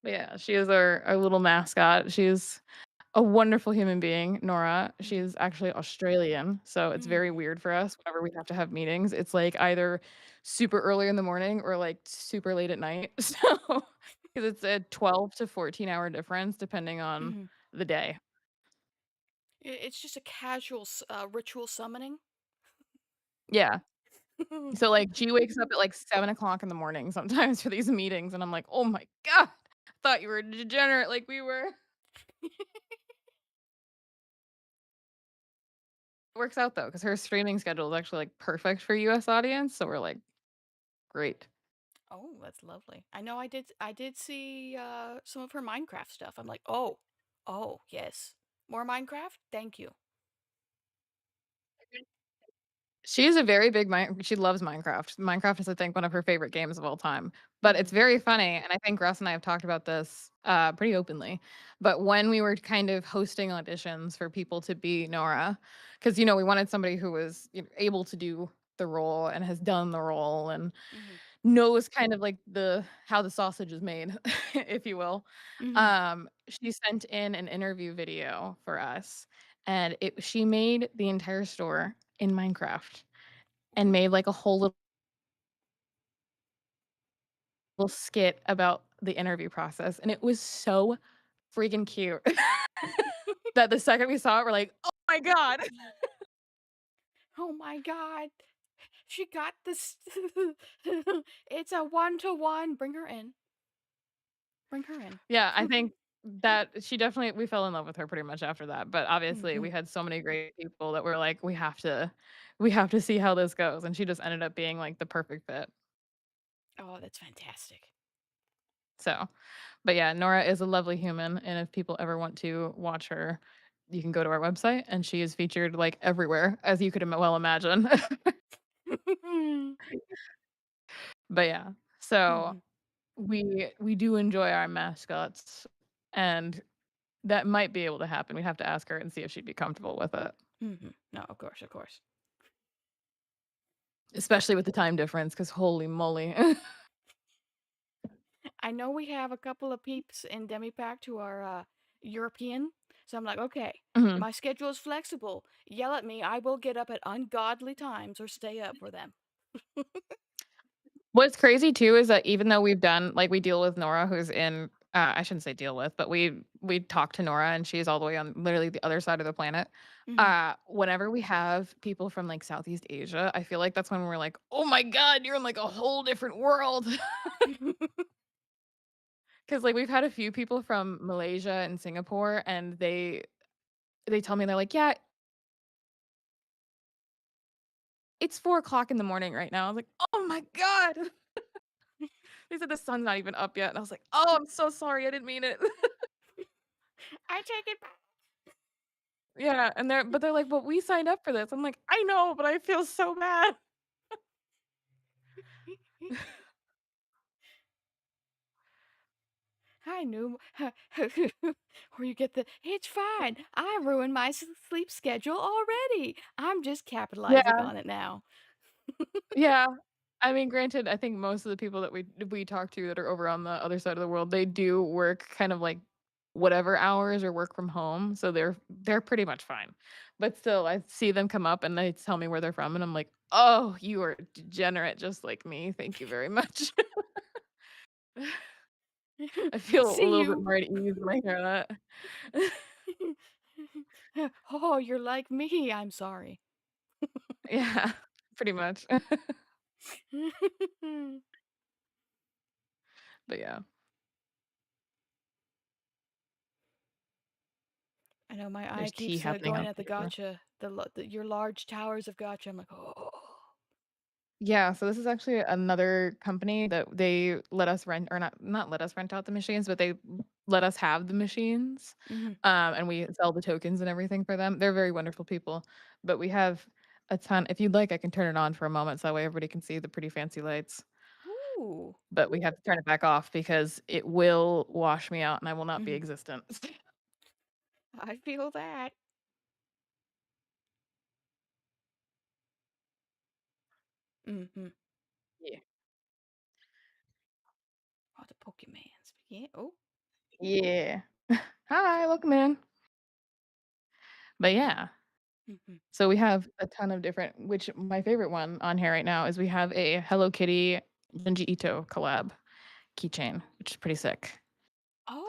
But yeah, she is our little mascot. She's a wonderful human being, Nora. Mm-hmm. She's actually Australian, so it's very Mm. weird for us whenever we have to have meetings. It's, like, either super early in the morning or, like, super late at night. So, because it's a 12 to 14-hour difference depending on Mm-hmm. the day. It's just a casual ritual summoning. Yeah. So, like, she wakes up at, like, 7 o'clock in the morning sometimes for these meetings, and I'm like, "Oh my god, I thought you were a degenerate like we were." It works out though, because her streaming schedule is actually, like, perfect for US audience, so we're like, "Great." Oh, that's lovely. I know I did see some of her Minecraft stuff. I'm like, "Oh. Oh, yes. More Minecraft? Thank you." She is a very big she loves Minecraft. Minecraft is, I think, one of her favorite games of all time. But it's Mhm. very funny, and I think Russ and I have talked about this, pretty openly. But when we were kind of hosting auditions for people to be Nora, because we wanted somebody who was, able to do the role and has done the role and Mhm. knows kind of like how the sausage is made, if you will. Mhm. She sent in an interview video for us, and she made the entire store in Minecraft and Ooh. made like a whole little skit about the interview process, and it was so freaking cute that the second we saw it, we're like, "Oh my god." Oh my god. She got this. It's a one-to-one. Bring her in. Bring her in. Yeah, I think that she definitely we fell in love with her pretty much after that, but obviously Hmm. we had so many great people that were like, we have to see how this goes," and she just ended up being, like, the perfect fit. Oh, that's fantastic. So, but yeah, Nora is a lovely human, and if people ever want to watch her, you can go to our website, and she is featured, like, everywhere, as you could well imagine. But yeah, so Hmm. we do enjoy our mascots, and that might be able to happen. We have to ask her and see if she'd be comfortable with it, Hmm. No, of course, of course. especially with the time difference. Because holy moly. I know we have a couple of peeps in Demipact who are European, so I'm like, okay, Mhm. my schedule is flexible. Yell at me, I will get up at ungodly times or stay up for them. What's crazy too is that even though we've done like, we deal with Nora who's in I shouldn't say deal with, but we talk to Nora and she's all the way on literally the other side of the planet. Hmm. Whenever we have people from, like, Southeast Asia, I feel like that's when we're like, "Oh my god, you're in, like, a whole different world." 'Cause, like, we've had a few people from Malaysia and Singapore, and they tell me, they're like, "Yeah, it's 4 o'clock in the morning right now." I was like, "Oh my god." They said the sun's not even up yet, and I was like, "Oh, I'm so sorry, I didn't mean it." I take it back. Yeah, and they're like, "But we signed up for this." I'm like, "I know, but I feel so bad." I knew. Or you get the, it's fine. I ruined my sleep schedule already. I'm just capitalizing Yeah, on it now. yeah. I mean, granted, I think most of the people that we talk to that are over on the other side of the world, they do work kind of like whatever hours or work from home, so they're pretty much fine. But still, I see them come up and they tell me where they're from, and I'm like, "Oh, you are degenerate just like me. Thank you very much." I feel a See little bit you. more at ease when I hear that. Oh, you're like me. I'm sorry. Yeah, pretty much. But yeah, I know my eye there's tea keeps happening going out at the there. gotcha, your large towers of gotcha. I'm like, oh. Yeah, so this is actually another company that they let us rent or not let us rent out the machines, but they let us have the machines, Hmm. and we sell the tokens and everything for them. They're very wonderful people, but we have a ton if you'd like, I can turn it on for a moment so that way everybody can see the pretty fancy lights, Ooh. but we have to turn it back off because it will wash me out and I will not be Hmm. existent. I feel that. Hmm. Yeah. Oh, the Pokemans. Yeah. Oh. Yeah. Hi, welcome in. But yeah. Hmm. So we have a ton of different which my favorite one on here right now is we have a Hello Kitty Junji Ito collab keychain, which is pretty sick. Oh,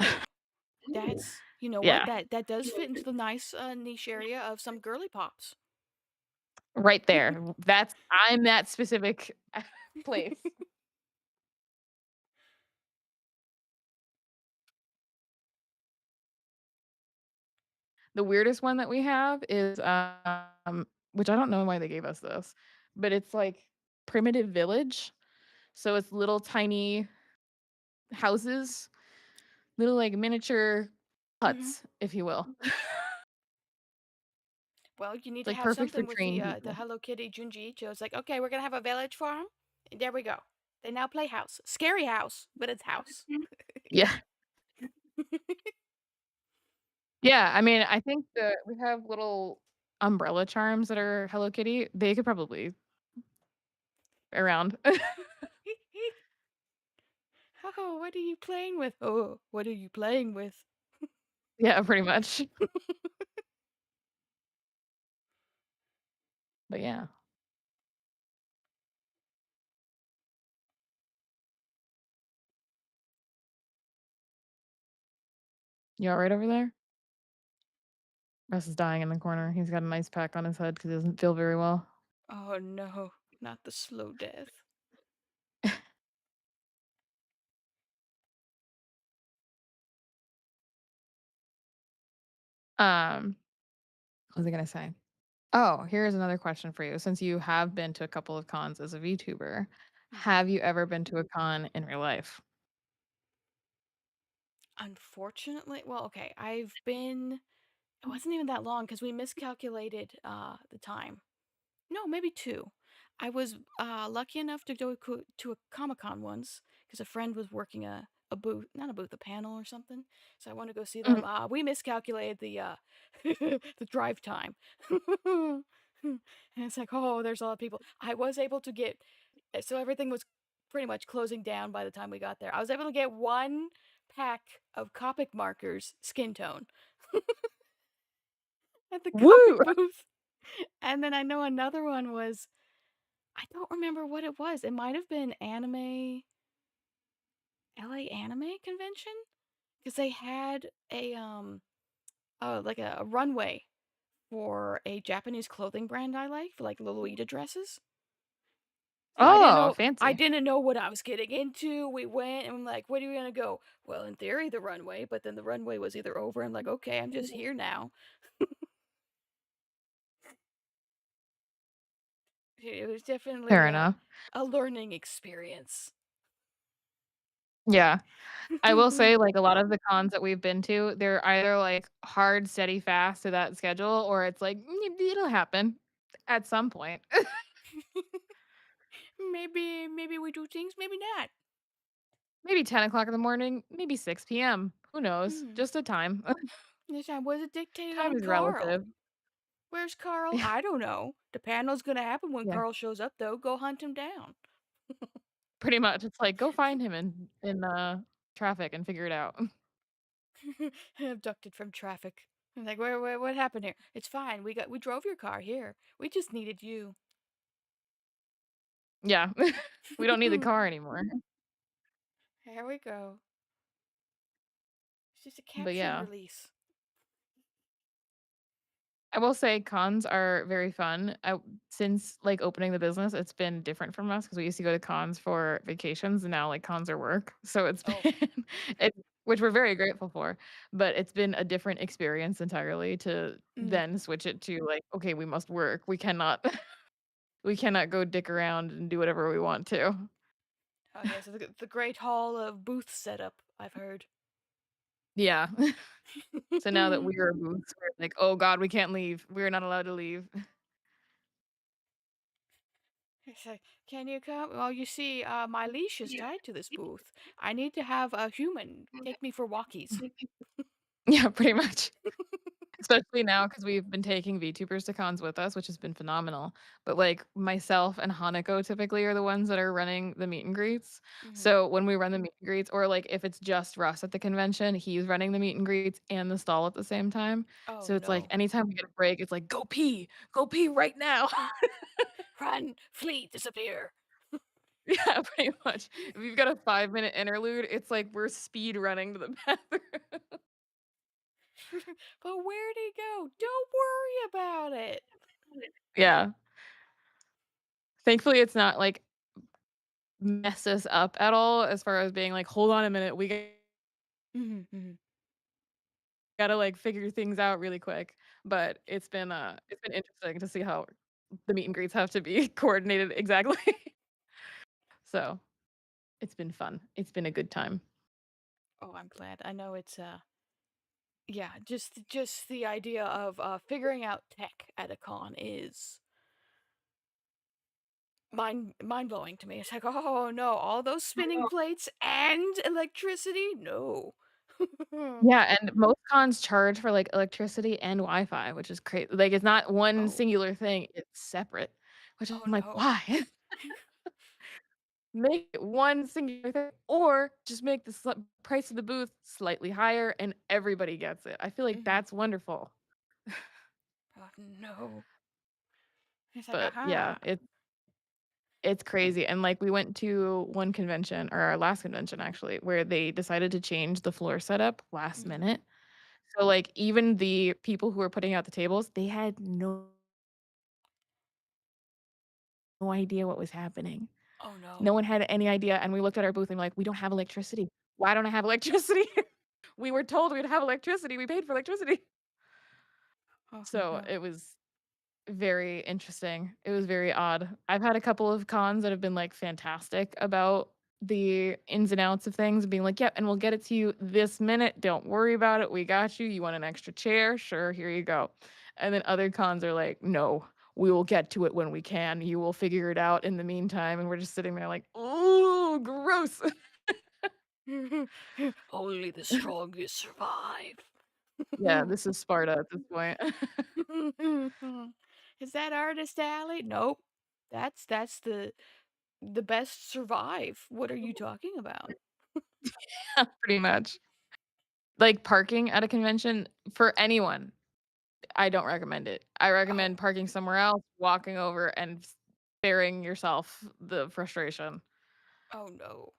that's, you know what? Yeah, That does fit into the nice niche area of some girly pops. right there. I'm that specific place. The weirdest one that we have is, which I don't know why they gave us this, but it's like primitive village. So it's little tiny houses, little like miniature Hmm. huts, if you will. Well, you need It's to like have perfect for something with trained the people. Hello Kitty Junji Ito. It's like, okay, we're gonna have a village farm. There we go. They now play house. Scary house, but it's house. Yeah. Yeah, I mean, I think that we have little umbrella charms that are Hello Kitty. They could probably around. Oh, what are you playing with? Oh, what are you playing with? Yeah, pretty much. But yeah. You alright over there? Russ is dying in the corner. He's got an ice pack on his head because he doesn't feel very well. Oh no, not the slow death. Um, what was I gonna say? Oh, here's another question for you. Since you have been to a couple of cons as a VTuber, Mhm. have you ever been to a con in real life? Unfortunately, well, okay, I've been. It wasn't even that long because we miscalculated the time. No, maybe two. I was lucky enough to go to a Comic Con once because a friend was working a booth, not a booth, a panel or something. So I wanted to go see them. Mhm. We miscalculated the the drive time, and it's like, oh, there's a lot of people. I was able to get, so everything was pretty much closing down by the time we got there. I was able to get one pack of Copic markers, skin tone, at the Woo! Copic booth. And then I know another one was, I don't remember what it was. It might have been LA Anime Convention because they had a oh, like a runway for a Japanese clothing brand I like for like Lolita dresses. So Oh, I fancy. didn't know what I was getting into. We went and I'm like, "Where are we gonna go?" Well, in theory, the runway, but then the runway was either over. I'm like, "Okay, I'm just here now." It was Fair definitely enough. a learning experience. Yeah. I will say, like, a lot of the cons that we've been to, they're either, like, hard, steady, fast to that schedule, or it's like, it'll happen at some point." Maybe we do things, maybe not. Maybe 10 o'clock in the morning, maybe 6 p.m. Who knows? Hmm. Just a time. This time was it dictated Time on is Carl? relative. Where's Carl? I don't know. The panel's gonna happen when Yeah, Carl shows up, though. Go hunt him down. pretty much. It's like, go find him in traffic and figure it out. Abducted from traffic. I'm like, where, what happened here? It's fine. We drove your car here. We just needed you. Yeah. We don't need the car anymore. Here we go. It's just a But capture and yeah. release. I will say cons are very fun. Since, like, opening the business, it's been different from us because we used to go to cons for vacations, and now, like, cons are work. So it's been Oh. it which we're very grateful for, but it's been a different experience entirely to Mm. then switch it to, like, "Okay, we must work. We cannot we cannot go dick around and do whatever we want to." Oh yes, the Great Hall of Booth setup. I've heard. Yeah. So now that we are booths, we're like, "Oh god, we can't leave. We're not allowed to leave." It's like, can you come? Well, you see, my leash is tied to this booth. I need to have a human take me for walkies. Yeah, pretty much. Especially now because 'cause we've been taking VTubers to cons with us, which has been phenomenal, but, like, myself and Hanako typically are the ones that are running the meet and greets, Hmm. so when we run the meet and greets or, like, if it's just Russ at the convention, he's running the meet and greets and the stall at the same time, Oh so it's like no. anytime we get a break, it's like, go pee right now." Run, flee, disappear. Yeah, pretty much. If you've got a 5-minute interlude, it's like we're speed running to the bathroom. But where'd he go? Don't worry about it. Yeah. Thankfully, it's not, like, mess us up at all as far as being like, "Hold on a minute, we Hmm. Hmm. gotta, like, figure things out really quick." But it's been interesting to see how the meet and greets have to be coordinated exactly. So, it's been fun. It's been a good time. Oh, I'm glad. I know it's yeah, just the idea of figuring out tech at a con is mind blowing to me. It's like, oh no, all those spinning plates and electricity? No. Yeah, and most cons charge for, like, electricity and Wi-Fi, which is crazy. Like, it's not one Oh, singular thing, it's separate, which oh I'm like, no. "Why?" Make it one singular thing, or just make the price of the booth slightly higher and everybody gets it. I feel like Hmm. that's wonderful. Oh no. It's like, But yeah, aha. it's crazy, and, like, we went to one convention, or our last convention actually, where they decided to change the floor setup last Hmm. minute. So, like, even the people who were putting out the tables, they had no idea what was happening. Oh No no. one had any idea, and we looked at our booth and we're like, "We don't have electricity. Why don't I have electricity? We were told we'd have electricity. We paid for electricity." Oh So no. it was very interesting. It was very odd. I've had a couple of cons that have been, like, fantastic about the ins and outs of things, being like, "Yep, and we'll get it to you this minute. Don't worry about it. We got you. You want an extra chair? Sure, here you go." And then other cons are like, "No, we will get to it when we can. You will figure it out in the meantime." And we're just sitting there like, "Ooh, gross." Only the strongest survive. Yeah, this is Sparta at this point. Is that Artist Alley? Nope. That's the best survive. What are you talking about? Pretty much. Like, parking at a convention for anyone, I don't recommend it. I Oh, recommend parking somewhere else, walking over, and sparing yourself the frustration. oh no.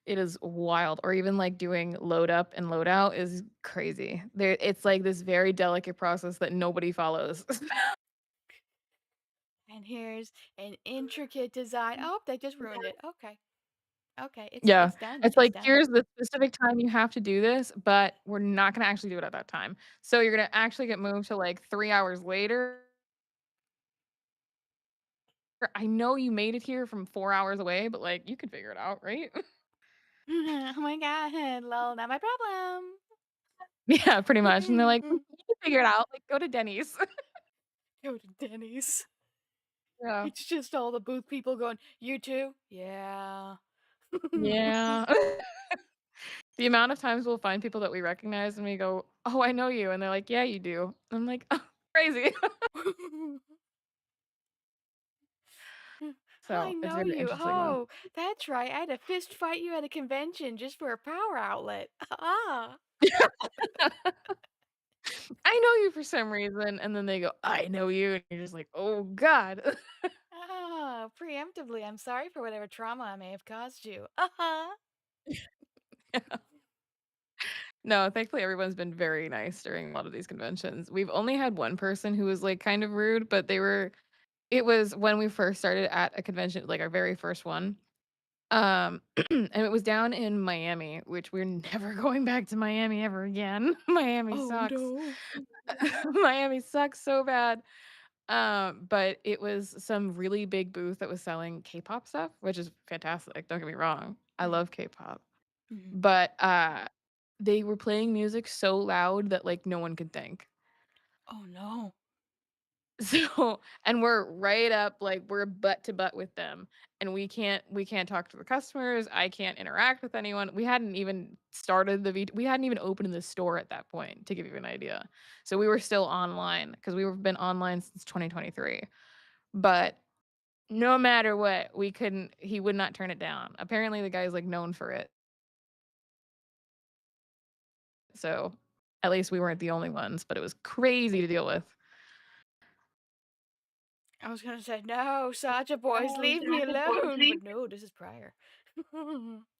It is wild, or even, like, doing load up and load out is crazy. It's, like, this very delicate process that nobody follows. And here's an intricate design. Oh, they just ruined it. Okay. Okay, Yeah, it's done. it's It's like, done. "Here's the specific time you have to do this, but we're not gonna actually do it at that time." So you're gonna actually get moved to, like, 3 hours later. I know you made it here from 4 hours away, but, like, you could figure it out, right? Oh my god, lol, not my problem. Yeah, pretty much, and they're like, "You can figure it out, like, go to Denny's." Go to Denny's. Yeah. It's just all the booth people going, "You too?" "Yeah." Yeah. The amount of times we'll find people that we recognize and we go, "Oh, I know you," and they're like, "Yeah, you do." I'm like, "Oh, crazy." I So, it's know very you. interesting though. Oh, that's right. I had to fist fight you at a convention just for a power outlet. Ah. I know you for some reason, and then they go, "I know you," and you're just like, "Oh god." Ah, preemptively, I'm sorry for whatever trauma I may have caused you. Uh-huh. No, thankfully, everyone's been very nice during a lot of these conventions. We've only had one person who was, like, kind of rude, but it was when we first started at a convention, like, our very first one. And it was down in Miami, which we're never going back to Miami ever again. Miami Oh sucks. no. Miami sucks so bad. But it was some really big booth that was selling K-pop stuff, which is fantastic. Don't get me wrong. I Mhm, love K-pop. mhm. But they were playing music so loud that like no one could think. Oh no. So and we're right up, like, we're butt to butt with them, and we can't talk to the customers, I can't interact with anyone. We hadn't even started we hadn't even opened the store at that point, to give you an idea. So we were still online because we've been online since 2023. But no matter what, we couldn't he would not turn it down. Apparently, the guy's, like, known for it. So, at least we weren't the only ones, but it was crazy to deal with. I was gonna say, no, Sacha boys, leave me alone. But no, this is prior.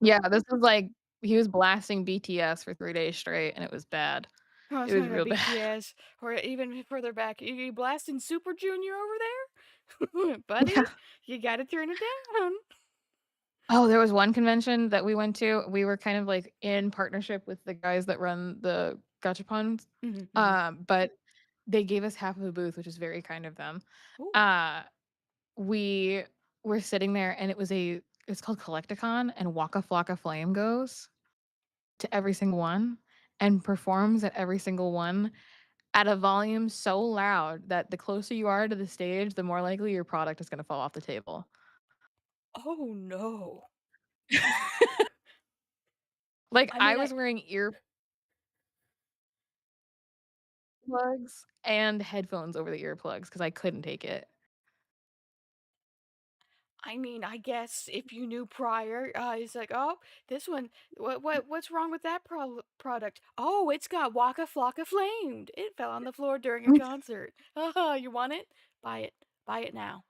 Yeah, this was like he was blasting BTS for 3 days straight, and it was bad. I was It was talking about real bad. BTS, or even further back. You blasting Super Junior over there? Buddy, Yeah. you gotta turn it down. Oh, there was one convention that we went to, we were kind of, like, in partnership with the guys that run the gachapons, Mhm, mhm. but they gave us half of the booth, which is very kind of them. Ooh. Uh, we were sitting there, and it's called Collecticon, and Waka Flocka Flame goes to every single one and performs at every single one at a volume so loud that the closer you are to the stage, the more likely your product is gonna fall off the table. Oh no. Like, I I mean, was wearing earplugs and headphones over the earplugs because I couldn't take it. I guess if you knew prior, it's like, oh, this one, what's wrong with that product? Oh, it's got Waka Flocka flamed. It fell on the floor during a concert. Haha, you want it? Buy it now.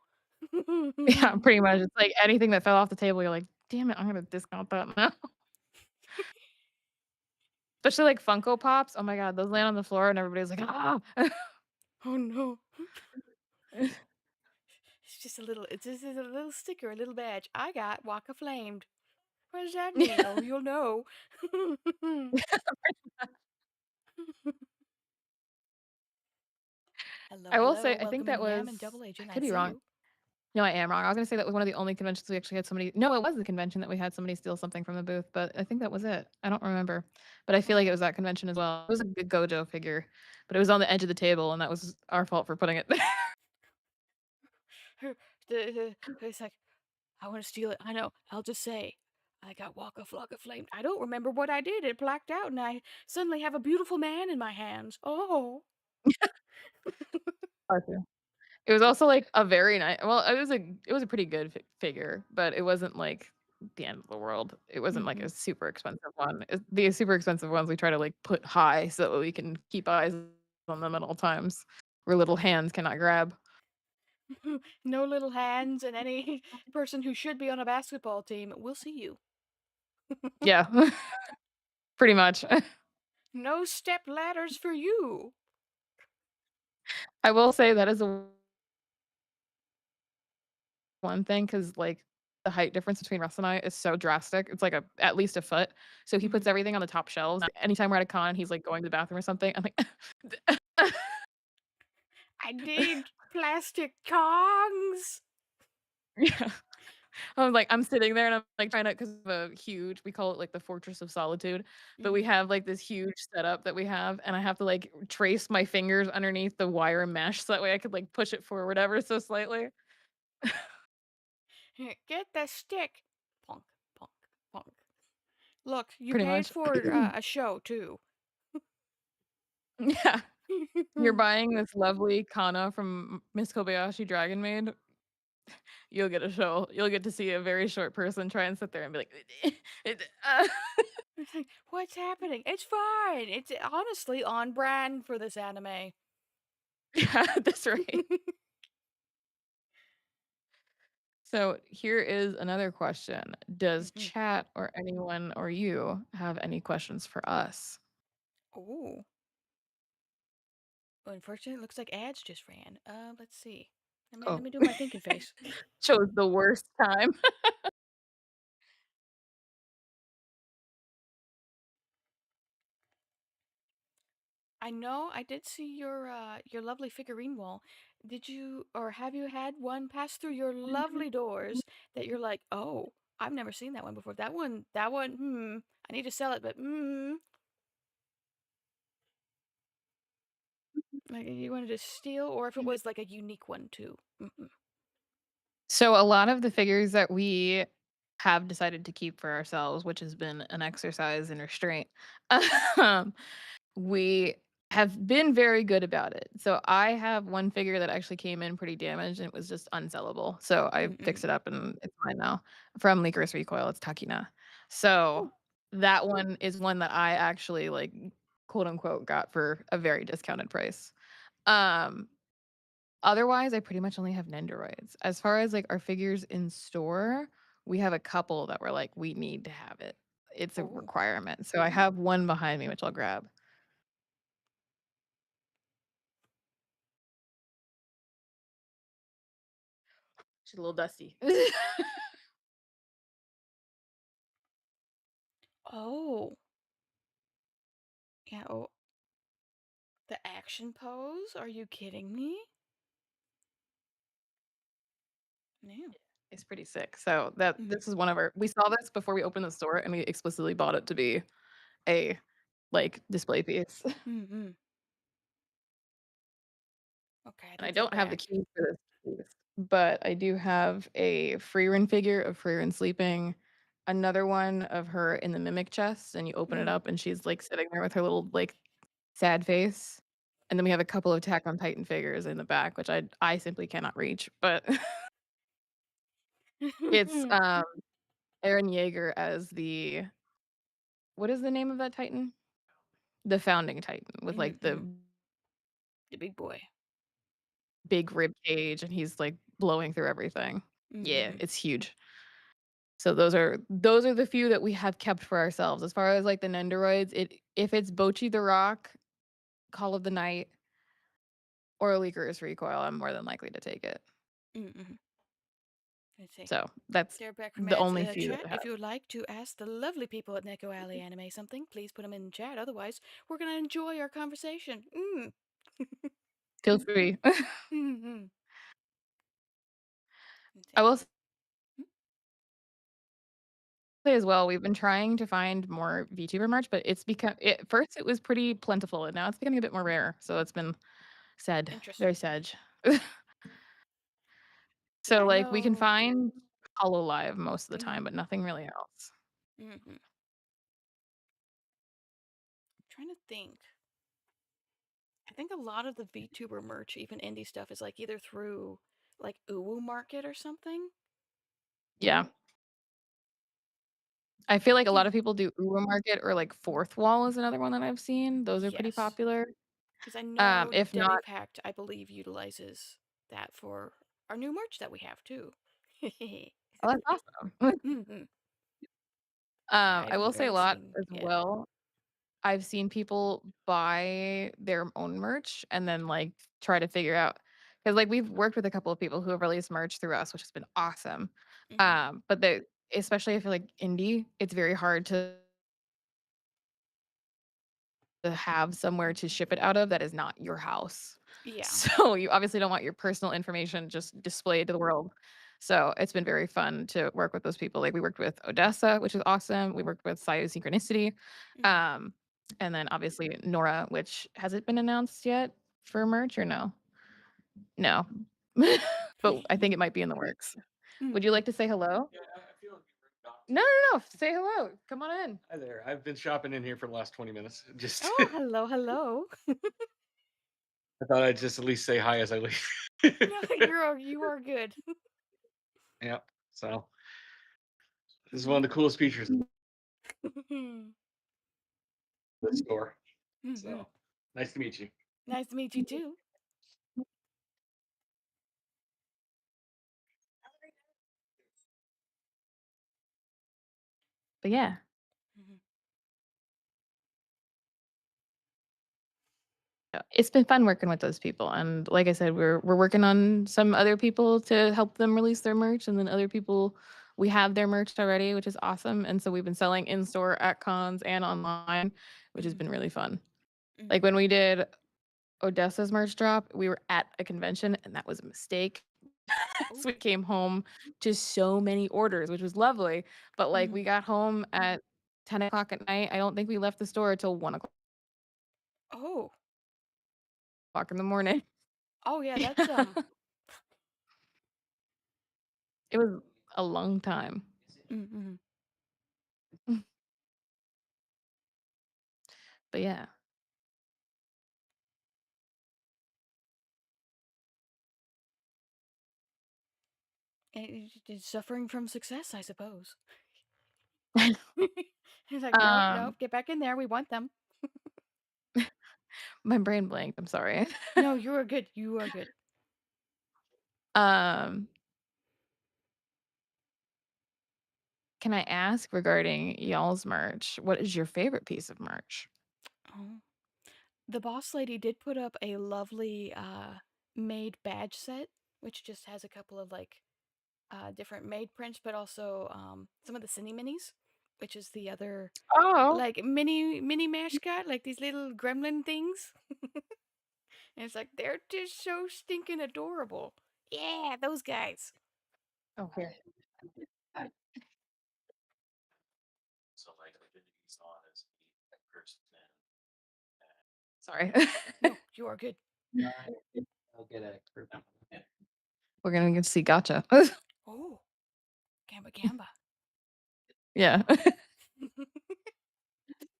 Yeah, pretty much. It's like anything that fell off the table, you're like, "Damn it, I'm gonna discount that now." Especially, like, Funko Pops, oh my god, those land on the floor and everybody's like, "Ah!" Oh no. It's just a little sticker, a little badge. I got Waka flamed. What does that mean? Yeah. Oh, you'll know. Hello, I will say, hello. I think Welcome that in, was, Yam and Double I Agent. I could be see wrong. you. No, I am wrong. I was gonna say that was one of the only conventions we actually had somebody. No, it was the convention that we had somebody steal something from the booth, but I think that was it. I don't remember, but I feel like it Oh. was that convention as well. It was a good Gojo figure, but it was on the edge of the table, and that was our fault for putting it there. It's like, I want to steal it. I know. I'll just say, I got Waka Flocka Flame. I don't remember what I did. It blacked out, and I suddenly have a beautiful man in my hands. Oh. Okay. It was also like a very nice. Well, it was a pretty good figure, but it wasn't like the end of the world. It wasn't like a Mm-hmm. super expensive one. The super expensive ones we try to like put high so that we can keep eyes on them at all times, where little hands cannot grab. No little hands, and any person who should be on a basketball team will see you. Yeah, pretty much. No step ladders for you. I will say that is a one thing because like the height difference between Russ and I is so drastic. It's like at least a foot. So he puts Mm-hmm. everything on the top shelves. Anytime we're at a con, he's like going to the bathroom or something. I'm like, I need plastic tongs. yeah. I'm like, I'm sitting there and I'm like trying to, because of a huge, we call it like the Fortress of Solitude, but we Mm-hmm. have like this huge setup that we have, and I have to like trace my fingers underneath the wire mesh so that way I could like push it forward ever so slightly. Here, get the stick. Punk, punk, punk. Look, you Pretty paid much. for a show too. Yeah. You're buying this lovely kana from Miss Kobayashi Dragon Maid. You'll get a show. You'll get to see a very short person try and sit there and be like, It's like, what's happening? It's fine. It's honestly on brand for this anime. yeah, that's right. So here is another question. Does Mhm. chat or anyone or you have any questions for us? Oh. Well, unfortunately, it looks like ads just ran. Let's see. Let Oh, me do my thinking face. chose the worst time. I know I did see your lovely figurine wall. Did you or have you had one pass through your lovely doors that you're like, "Oh, I've never seen that one before. That one, I need to sell it, but like you wanted to steal or if it was like a unique one too." Mm-mm. So a lot of the figures that we have decided to keep for ourselves, which has been an exercise in restraint, um, we have been very good about it. So I have one figure that actually came in pretty damaged and it was just unsellable. So I fixed Mm-mm. it up and it's mine now. From Licorice Recoil, it's Takina. So Oh, that one is one that I actually like quote unquote got for a very discounted price. Um Otherwise, I pretty much only have Nendoroids. As far as like our figures in store, we have a couple that we're like, we need to have it. It's a oh. requirement. So I have one behind me, which I'll grab. She's a little dusty. Oh. Yeah, oh. The action pose? Are you kidding me? No. It's pretty sick. So that Mm-hmm. this is one of our we saw this before we opened the store and we explicitly bought it to be a like display piece. Mm-hmm. Okay, I And I take that don't have the back. keys for this piece, but I do have a Freerin figure of Freerin sleeping, another one of her in the mimic chest, and you open it Mm. up and she's like sitting there with her little like sad face. And then we have a couple of Attack on Titan figures in the back, which I simply cannot reach. But it's Aaron Yeager as the what is the name of that Titan? The founding Titan with like Mm-hmm. the The big boy. big rib cage and he's like blowing through everything. Yeah, Mm-hmm. it's huge. So those are the few that we have kept for ourselves. As far as like the Nendoroids, if it's Bochi the Rock, Call of the Night, or Licorice Recoil, I'm more than likely to take it. Mm-hmm. Let's see. So that's They're back from the ads. only few that Chat, I have. if you would like to ask the lovely people at Neko Alley Anime something, please put them in chat. Otherwise, we're going to enjoy our conversation. Mm. Feel free. Mhm. Let's I see. will say Mm, as well, we've been trying to find more VTuber merch, but it's become at first it was pretty plentiful, and now it's becoming a bit more rare. So it's been sad, interesting. very sad. Yeah, So I like we can know. find Hololive most of the Mhm, time, but nothing really else. mhm. Trying to think. I think a lot of the VTuber merch, even indie stuff, is like either through like Uwu Market or something. Yeah. I feel like a lot of Yeah. people do Uber Market or like Fourth Wall is another one that I've seen. Those are pretty Yes. popular. Because I know If not, Demipact, I believe, utilizes that for our new merch that we have too. oh, that's awesome. Mhm. Yeah, I I've will say a already lot seen. as Yeah. well. I've seen people buy their own merch and then like try to figure out because like we've worked with a couple of people who have released merch through us, which has been awesome. Hmm. But they especially if you're like indie, it's very hard to have somewhere to ship it out of that is not your house. Yeah. So you obviously don't want your personal information just displayed to the world. So it's been very fun to work with those people. Like we worked with Odessa, which is awesome. We worked with Sayu Synchronicity. Hmm. Um, and then obviously Nora, which has it been announced yet for merch or no? No. But I think it might be in the works. Would you Hmm. like to say hello? Yeah, I feel like you're rude not. No, no, no. Say hello. Come on in. Hi there. I've been shopping in here for the last 20 minutes. Just Oh, hello, hello. I thought I'd just at least say hi as I leave. No, you are good. Yep. So this is one of the coolest features in Mhm. the store. Mhm. So nice to meet you. Nice to meet you too. But yeah. Mhm. It's been fun working with those people, and like I said, we're working on some other people to help them release their merch, and then other people we have their merch already, which is awesome, and so we've been selling in store at cons and online, which has Mhm. been really fun. Like Mhm. when we did Odessa's merch drop, we were at a convention, and that was a mistake. Oh. So we came home to so many orders, which was lovely, but like Mhm. we got home at 10 o'clock at night. I don't think we left the store till 1 o'clock Oh. in the morning. Oh yeah, that's It was a long time. Mhm. But yeah. Suffering from success, I suppose. He's like, nope, nope, Um, get back in there. We want them. my brain blanked, I'm sorry. No, you are good. You are good. Um, can I ask regarding y'all's merch, what is your favorite piece of merch? Oh. The boss lady did put up a lovely made badge set, which just has a couple of like different made prints, but also some of the cine minis, which is the other Oh. like mini mascot, like these little gremlin things. And it's like they're just so stinking adorable. Yeah, those guys. Oh, here. So like I didn't use on as a person Sorry. No, you are good. and I'll get a group. Yeah. We're gonna get to see Gotcha. Oh, gamba gamba. Yeah.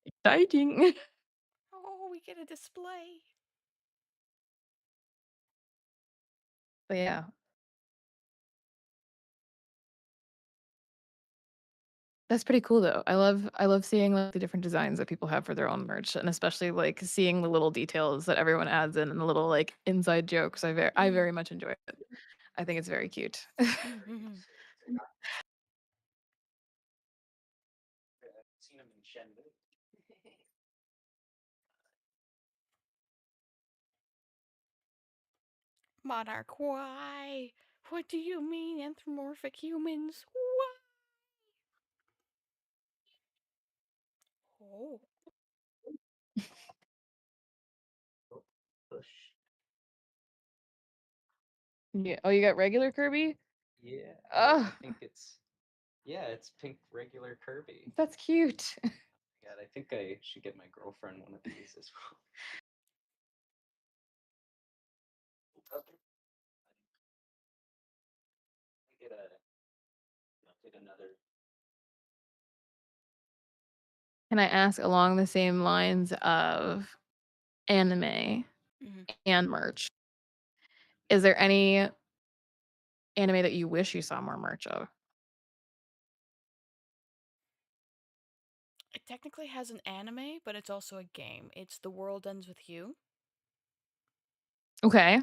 Exciting. Oh, we get a display. But yeah. That's pretty cool though. I love seeing like the different designs that people have for their own merch and especially like seeing the little details that everyone adds in and the little like inside jokes. I Mm, very much enjoy it. I think it's very cute. mm. Seen him in Shenmue. Monarch, why? What do you mean, anthropomorphic humans? Why? Oh, Push. Yeah. Oh, you got regular Kirby? Yeah, I Oh, think it's pink regular Kirby. that's cute. God, I think I should get my girlfriend one of these as well. Okay. Get a get another. Can I ask along the same lines of anime Hmm. and merch? Is there any anime that you wish you saw more merch of? It technically has an anime, but it's also a game. It's The World Ends with You. Okay.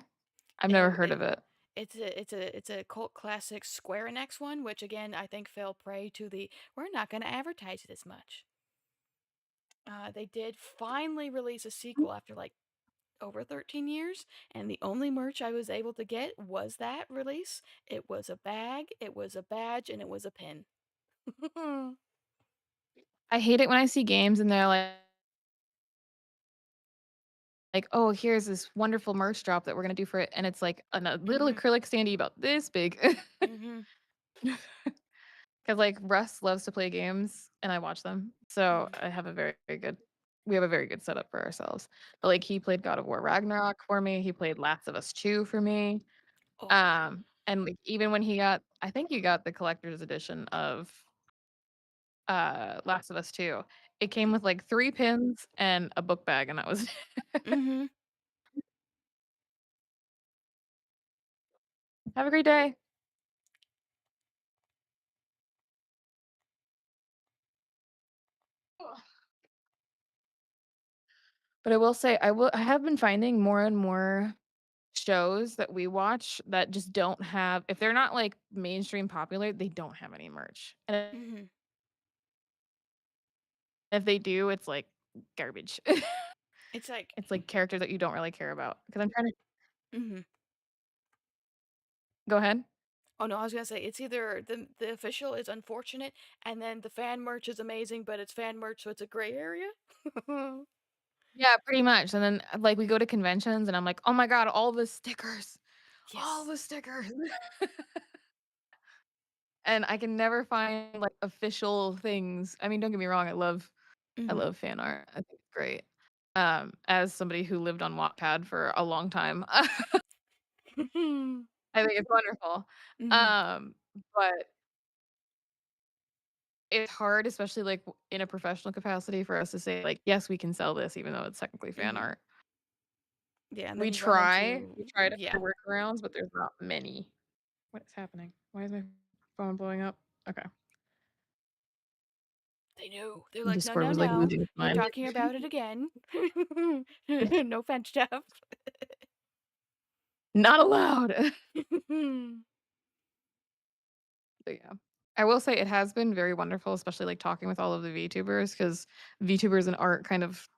I've never It, heard it of it. it's a cult classic Square Enix one, which again I think fell prey to the we're not going to advertise it as much. They did finally release a sequel after like over 13 years, and the only merch I was able to get was that release. It was a bag, it was a badge, and it was a pin. I hate it when I see games and they're like, "Oh, here's this wonderful merch drop that we're gonna do for it," and it's like a little Mhm. acrylic standee about this big. Mhm. 'Cause, like, Russ loves to play games, and I watch them, so Mhm. I have a very, very good we have a very good setup for ourselves. But, like, he played God of War Ragnarok for me, he played Last of Us 2 for me, Oh. and, like, even when he got I think he got the collector's edition of, Last of Us 2, it came with, like, 3 pins and a book bag, and that was Mhm. Have a great day. But I will say, I have been finding more and more shows that we watch that just don't have if they're not, like, mainstream popular, they don't have any merch, and Mhm. if they do, it's, like, garbage. It's like It's, like, characters that you don't really care about. Because 'cause I'm trying to mhm. Go ahead. Oh no, I was gonna say it's either the official is unfortunate, and then the fan merch is amazing, but it's fan merch, so it's a gray area. Yeah, pretty much, and then, like, we go to conventions, and I'm like, "Oh my god, all the stickers, all Yes. the stickers." And I can never find, like, official things. I mean, don't get me wrong, I Mhm. love fan art. I think it's great. As somebody who lived on Wattpad for a long time, I think it's wonderful. Mhm. Um, but it's hard, especially, like, in a professional capacity for us to say, like, "Yes, we can sell this even though it's technically fan Mhm. art." Yeah, and then We you run try. into We try yeah. different workarounds, but there's not many. What is happening? Why is my phone blowing up? Okay. They knew. They're like, "No, Discord no, was, like, no. losing its You're mind. talking about it again." No fence stuff. Not allowed. But yeah. I will say it has been very wonderful, especially, like, talking with all of the VTubers because VTubers and art kind of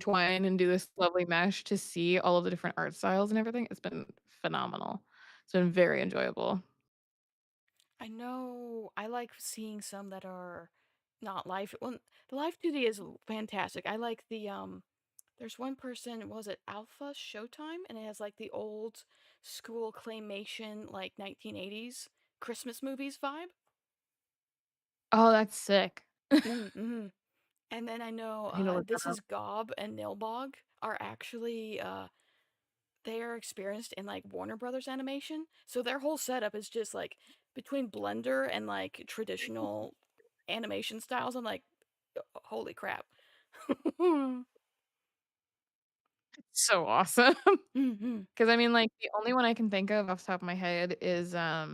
Mhm. intertwine and do this lovely mesh to see all of the different art styles and everything. It's been phenomenal. It's been very enjoyable. I know I like seeing some that are not live well, the live 2D is fantastic. I like there's one person, was it Alpha Showtime? And it has like the old school claymation, like 1980s Christmas movies vibe. Oh, that's sick. Mm-hmm. And then I know I need to look that This up. Is Gob and Nilbog are actually they are experienced in like Warner Brothers animation. So their whole setup is just like between Blender and like traditional animation styles. I'm like, holy crap. So awesome. Mm-hmm. 'Cause I mean, like, the only one I can think of off the top of my head is, I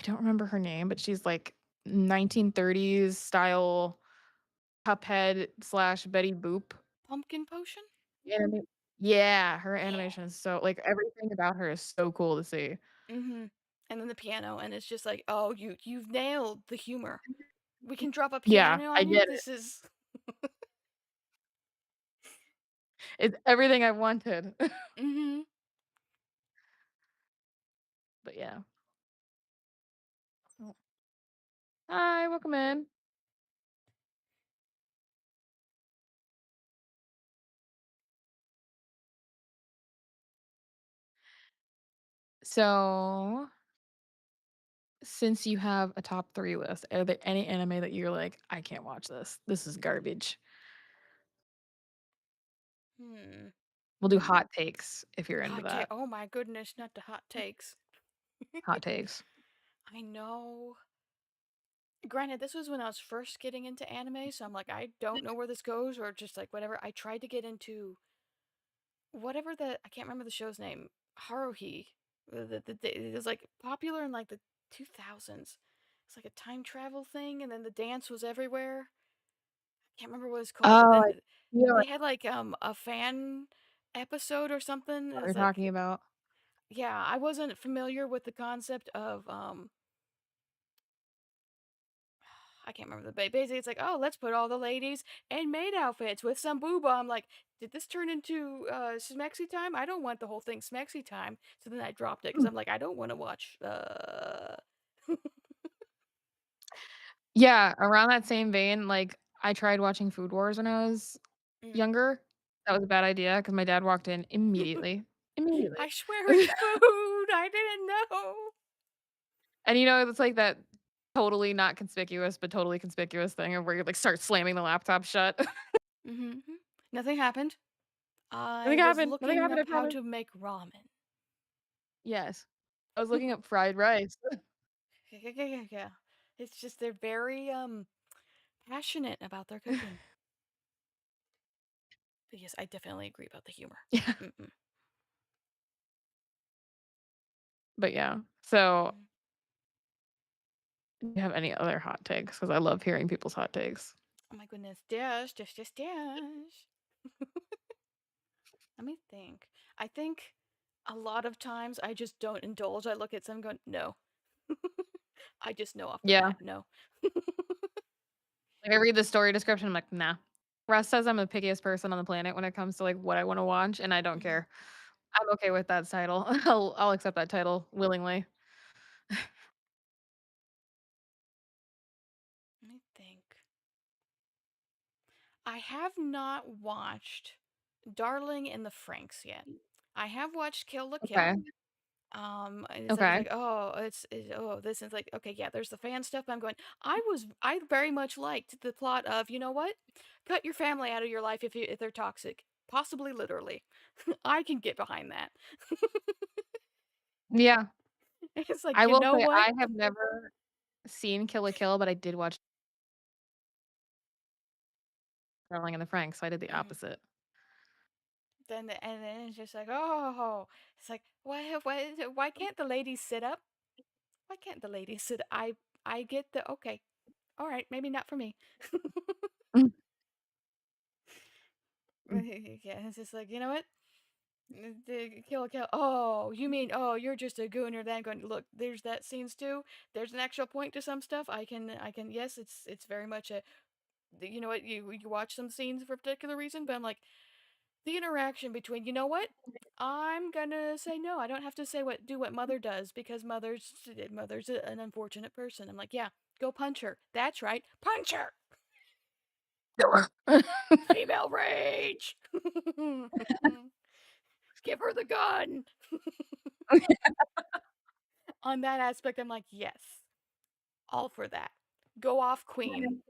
don't remember her name, but she's, like, 1930s style Cuphead slash Betty Boop Pumpkin Potion? anime. Yeah, her Yeah. animation is so like, everything about her is so cool to see. Mm-hmm. And then the piano, and it's just like, oh, you've nailed the humor. We can drop a Yeah, piano I on you. get it. This is It's everything I wanted. mm-hmm. But yeah. Oh. Hi, welcome in. So, since you have a top 3 list, are there any anime that you're like, "I can't watch this. This is garbage." Hmm. We'll do hot takes if you're into Hot take. that. Oh my goodness, not the hot takes. Hot takes. I know. Granted, this was when I was first getting into anime, so I'm like, I don't know where this goes, or just like whatever. I tried to get into whatever I can't remember the show's name. Haruhi. It was like popular in like the 2000s. It's like a time travel thing, and then the dance was everywhere. I can't remember what it's called, but Oh, then I feel like they had like a fan episode or something. It what was you're talking like, about. yeah, I wasn't familiar with the concept of I can't remember basically it's like, oh, let's put all the ladies in maid outfits with some booba. I'm like, did this turn into smexy time? I don't want the whole thing smexy time. So then I dropped it because I'm like, I don't want to watch Yeah, around that same vein, like, I tried watching Food Wars when I was Mm. younger. That was a bad idea because my dad walked in immediately. Immediately. I swear it's food. I didn't know. And, it's like that totally not conspicuous, but totally conspicuous thing of where you, like, start slamming the laptop shut. Mm-hmm. Nothing happened. Nothing I was happened. Nothing looking happened, I up how promise. to make ramen. Yes. I was looking up fried rice. Yeah. It's just they're very passionate about their cooking. But yes, I definitely agree about the humor. Yeah. Mm-mm. But, yeah. So, Mm. do you have any other hot takes? Because I love hearing people's hot takes. Oh my goodness. Dash. Let me think. I think a lot of times I just don't indulge. I look at some going, no. I just know off the Yeah. bat, no. Like, I read the story description, I'm like, "Nah." Russ says I'm the pickiest person on the planet when it comes to, like, what I wanna watch, and I don't Mhm. care. I'm okay with that title. I'll accept that title willingly. Let me think. I have not watched Darling in the Franxx yet. I have watched Kill la Okay. Kill. It's like Okay. oh, oh this is like okay, yeah. There's the fan stuff. But I'm going. I very much liked the plot of you know what, cut your family out of your life if they're toxic, possibly literally. I can get behind that. Yeah. It's like I you will know say what. I have never seen Kill la Kill, but I did watch Darling in the Franxx, so I did the Mhm. opposite. And then it's just like oh, it's like why can't the ladies sit up? Why can't the ladies sit? I get the okay. All right, maybe not for me. Mm, mm. Yeah, it's just like you know what. Kill a kill. Oh, you mean oh you're just a gooner? Then going look. There's that scenes too. There's an actual point to some stuff. I can. Yes, it's very much a. You know what you watch some scenes for a particular reason, but I'm like the interaction between you know what. I'm gonna say no. I don't have to say what mother does because mother's an unfortunate person. I'm like yeah, go punch her. That's right, punch her. Female rage. Give her the gun. On that aspect, I'm like, yes, all for that. Go off, queen.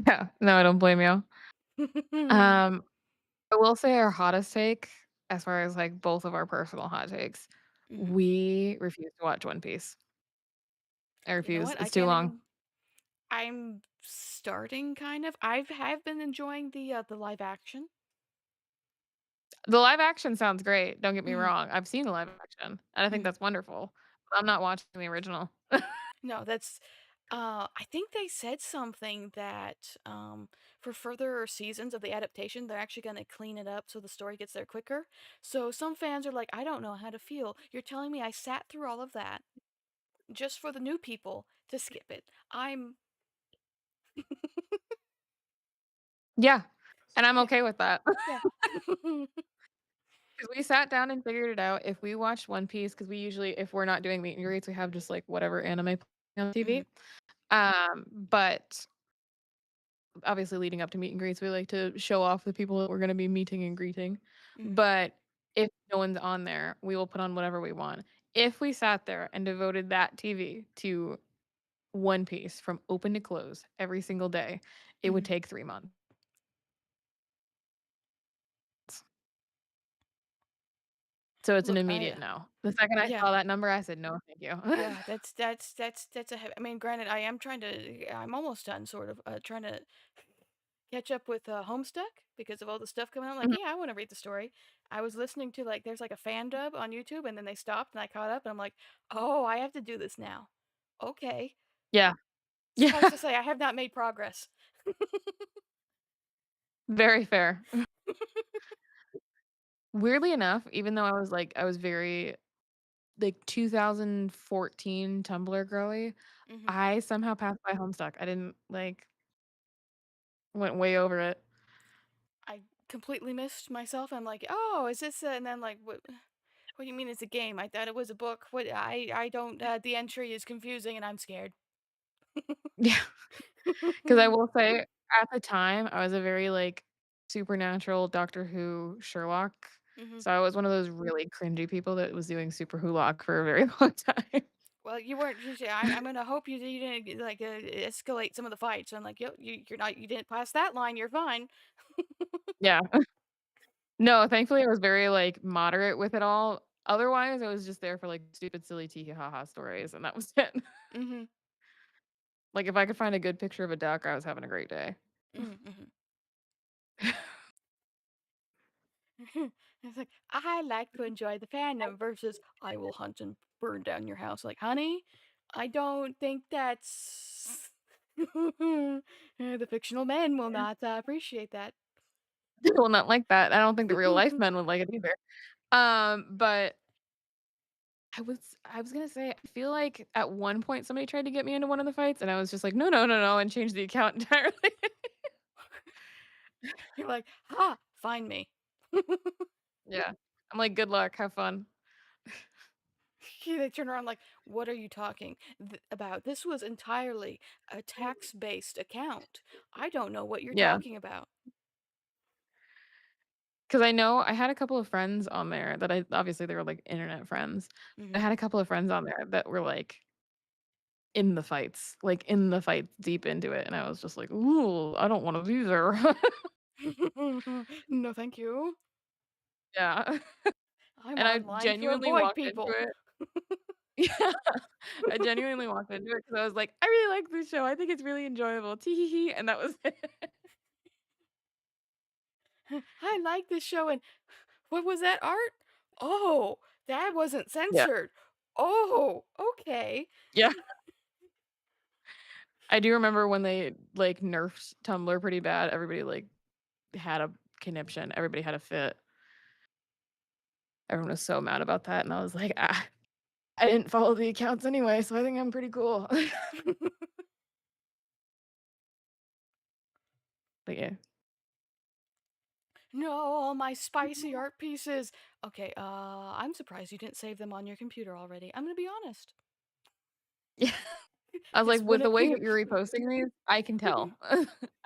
Yeah. No, I don't blame you. Um, I will say our hottest take, as far as, like, both of our personal hot takes, Mhm. we refuse to watch One Piece. I You know refuse. what? I It's too can't long. even. I'm starting kind of. Have been enjoying the live action. The live action sounds great, don't get me Mhm. wrong. I've seen the live action, and I think Mhm. that's wonderful. But I'm not watching the original. No, that's. I think they said something that for further seasons of the adaptation, they're actually going to clean it up so the story gets there quicker. So some fans are like, I don't know how to feel. You're telling me I sat through all of that just for the new people to skip it. I'm Yeah, and I'm yeah, okay with that. yeah. 'Cause we sat down and figured it out. If we watched One Piece, because we usually if we're not doing meet and greets, we have just, like, whatever anime on Mhm, TV. But obviously leading up to meet and greets, we like to show off the people that we're gonna be meeting and greeting. mhm. But If no one's on there, we will put on whatever we want. If we sat there and devoted that TV to One Piece from open to close every single day, it would Mhm. take 3 months. So it's an Look, I immediate no. The second I yeah. saw that number, I said, "No, thank you." That's a I mean, granted, I am trying to I'm almost done sort of trying to catch up with Homestuck because of all the stuff coming out. I'm like, Mhm. yeah, I want to read the story. I was listening to like there's like a fan dub on YouTube and then they stopped and I caught up and I'm like, "Oh, I have to do this now." Okay. Yeah. Yeah. Suffice to say, I have not made progress. Very fair. Weirdly enough, even though I was very, like, 2014 Tumblr girly, Mhm. I somehow passed by Homestuck. I didn't, went way over it. I completely missed myself. I'm like, "Oh, is this and then like what do you mean it's a game? I thought it was a book. What I don't the entry is confusing and I'm scared." Yeah. 'Cause I will say, at the time, I was a very, Supernatural, Doctor Who, Sherlock, Mhm. so I was one of those really cringy people that was doing Super Wholock for a very long time. Well, you weren't usually I'm gonna hope you didn't like escalate some of the fights. I'm like, "Yo, you're not you didn't pass that line. You're fine." Yeah. No, thankfully, I was very, moderate with it all. Otherwise, I was just there for, stupid, silly, tee hee ha ha stories, and that was it. Mhm. Like, if I could find a good picture of a duck, I was having a great day. Mhm. Mhm. It's like, I like to enjoy the fandom versus I will hunt and burn down your house. Like, honey, I don't think that's. The fictional men will not appreciate that. Well, not like that. I don't think the real life men would like it either. But I was gonna say, I feel like at one point somebody tried to get me into one of the fights, and I was just like, "No, no, no, no," and changed the account entirely. You're like, ha, find me. Yeah. I'm like, "Good luck, have fun." They turn around like, what are you talking about? This was entirely a tax based account. I don't know what you're Yeah. talking about. 'Cause I know I had a couple of friends on there that I obviously they were, internet friends. I Hmm. had a couple of friends on there that were, in the fights, deep into it, and I was just like, "Ooh, I don't wanna be there." No, thank you. Yeah. I'm And I online to genuinely avoid walked into people. it. Yeah. I genuinely walked into it because I was like, "I really like this show. I think it's really enjoyable. Tee hee hee," and that was it. I like this show, and what was that art? Oh, that wasn't Yeah. censored. Oh, okay. Yeah. I do remember when they, nerfed Tumblr pretty bad, everybody, had a conniption. Everybody had a fit. Everyone was so mad about that, and I was like, "Ah, I didn't follow the accounts anyway, so I think I'm pretty cool." But yeah. No, all my spicy art pieces. Okay, I'm surprised you didn't save them on your computer already. I'm gonna be honest. Yeah. I was like, This "With the wouldn't way be. you're reposting these, I can tell."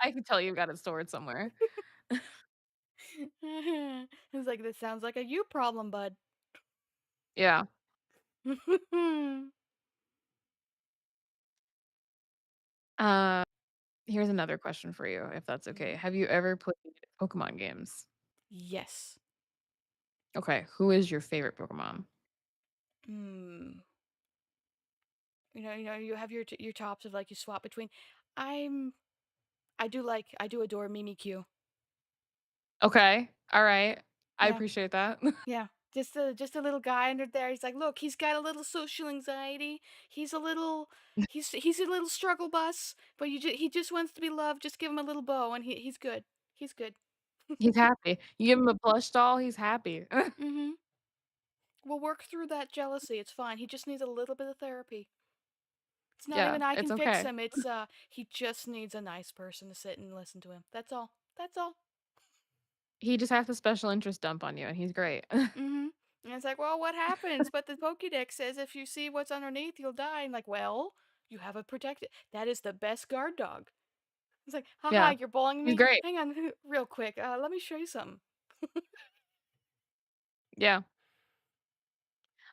I can tell you've got it stored somewhere. It's like this sounds like a you problem, bud. Yeah. Uh, Here's another question for you, if that's okay. Mhm. Have you ever played Pokemon games? Yes. Okay, who is your favorite Pokemon? Hmm. You have your tops of like you swap between. I'm I do adore Mimikyu. Okay, alright. I Yeah, appreciate that. yeah. Just a little guy under there. He's like, look, he's got a little social anxiety. He's a little he's a little struggle bus, but he just wants to be loved. Just give him a little bow, and he's good. He's good. He's happy. You give him a plush doll, he's happy. Mm-hmm. We'll work through that jealousy. It's fine. He just needs a little bit of therapy. It's not Yeah, even I it's can fix okay. him. It's he just needs a nice person to sit and listen to him. That's all. That's all. He just has a special interest dump on you, and he's great. Mm-hmm. And it's like, well, what happens? But the Pokédex says if you see what's underneath, you'll die. And like, well, you have a protected. That is the best guard dog. It's like, haha, Yeah, you're bullying he's me. great. Hang on, real quick. Let me show you something. Yeah.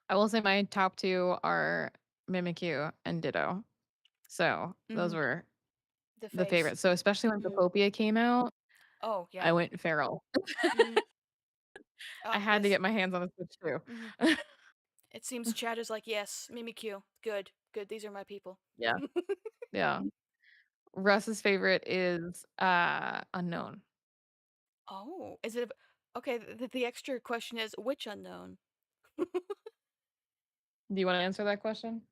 I will say my top 2 are Mimikyu and Ditto. So, those Mhm. were The the face. favorites. So, especially when Mhm. Popopia came out, Oh, yeah. I went feral. Mhm. I Oh, had to yes. get my hands on a Switch too. Mhm. It seems Chad is like, "Yes, Mimikyu. Good. Good. These are my people." Yeah, yeah. Russ's favorite is, Unknown. Oh, is it okay, the extra question is which unknown? Do you wanna answer that question?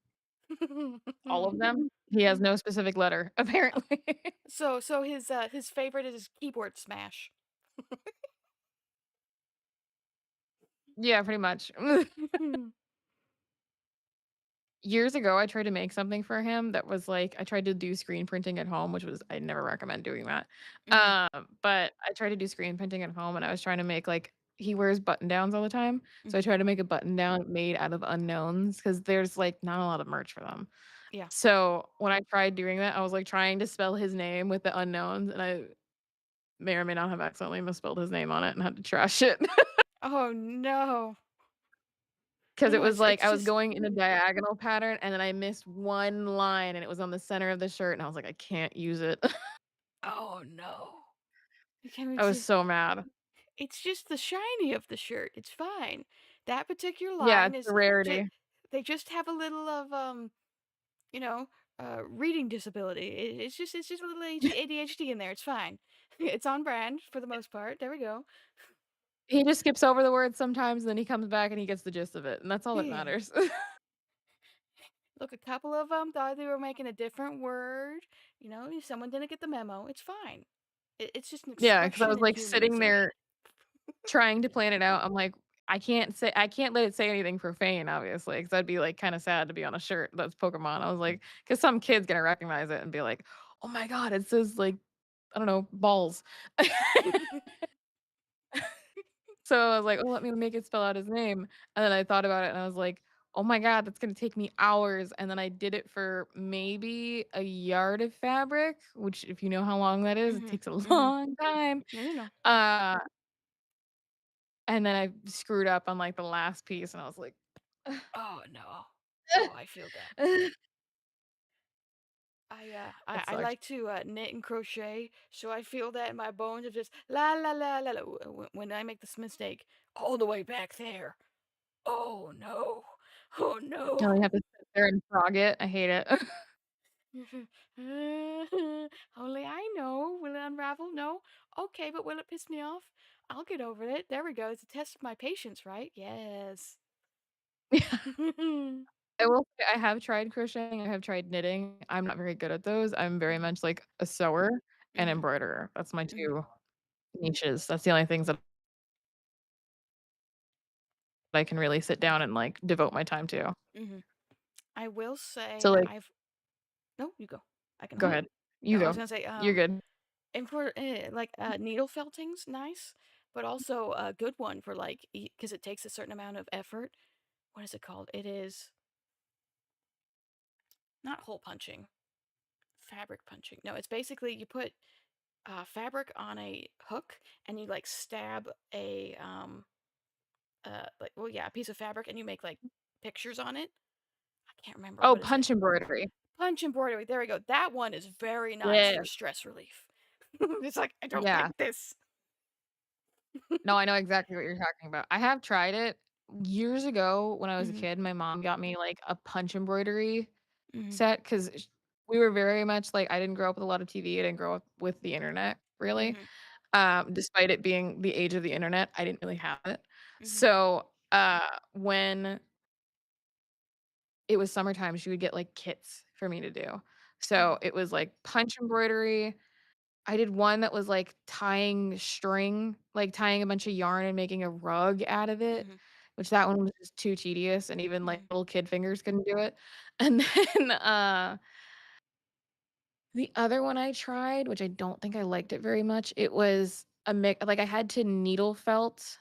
All of them? He has no specific letter, apparently. So his favorite is keyboard smash. Yeah, pretty much. Years ago, I tried to make something for him that was like I tried to do screen printing at home, which was I never recommend doing that. Mhm. But I tried to do screen printing at home, and I was trying to make, like he wears button downs all the time, so I Mhm. tried to make a button down made out of unknowns because there's, like, not a lot of merch for them. Yeah. So, when I tried doing that, I was, like, trying to spell his name with the unknowns, and I may or may not have accidentally misspelled his name on it and had to trash it. Oh, no. 'Cause No, it no, was like it's I was just going in a diagonal pattern, and then I missed one line, and it was on the center of the shirt, and I was like, "I can't use it." oh, no. You can't I even was see so mad. it's just the shiny of the shirt, it's fine. That particular Yeah, line it's a is just rarity. they just have a little of, you know, reading disability. It's just a little ADHD in there, it's fine. It's on brand for the most part, there we go. He just skips over the words sometimes, and then he comes back and he gets the gist of it, and that's all that Yeah. matters. Look, a couple of them thought they were making a different word, someone didn't get the memo, it's fine. It's just an Yeah, because I expression was, in like, sitting humanism. there trying to plan it out. I'm like, I can't let it say anything profane, obviously, because 'cause I'd be, like, kinda sad to be on a shirt that's Pokemon. I was like, because some kid's gonna recognize it and be like, "Oh my god, it says, like, I don't know, balls." So I was like, "Oh, let me make it spell out his name." And then I thought about it and I was like, "Oh my god, that's gonna take me hours." And then I did it for maybe a yard of fabric, which if you know how long that is, it Mhm, takes a mhm. long time. No, no, no. Yeah. Uh, and then I screwed up on, like, the last piece and I was like, Oh, no. Oh, I feel that. that I sucked. like to, knit and crochet, so I feel that in my bones of just la la la la la when I make this mistake, all the way back there. Oh, no. Oh, Now no. you have to sit there and frog it. I hate it. Only I know. Will it unravel? No. Okay, but will it piss me off? I'll get over it. There we go. It's a test of my patience, right? Yes. Yeah. I will say I have tried crocheting, I have tried knitting. I'm not very good at those. I'm very Mhm, much like a sewer and mhm, embroiderer. That's my mhm, 2 niches. That's the only things that I can really sit down and, like, devote my time to. mhm. I will So, say like I've no, you go. I can go hold. ahead. You No, I was go. gonna say, You're good. and for like needle felting's nice, but also a good one for like because it takes a certain amount of effort. What is it called? It is not hole punching, fabric punching. No, it's basically you put fabric on a hook and you like stab a like well yeah a piece of fabric and you make like pictures on it. I can't remember Oh, what is it. punch embroidery. Punch embroidery. There we go. That one is very nice Yeah. for stress relief. It's like I don't Yeah. like this. No, I know exactly what you're talking about. I have tried it. Years ago, when I was a Mhm. kid, my mom got me, like, a punch embroidery Mhm. set 'cause sh we were very much like I didn't grow up with a lot of TV, I didn't grow up with the internet, really. Mhm. Despite it being the age of the internet, I didn't really have it. Mhm. So, when it was summertime, she would get, like, kits for me to do. So, Mhm. it was, like, punch embroidery. I did one that was, like, tying string, like, tying a bunch of yarn and making a rug out of it, Mhm. which that one was just too tedious, and even, like, Mhm. little kid fingers couldn't do it. And then, the other one I tried, which I don't think I liked it very much, it was a like, I had to needle felt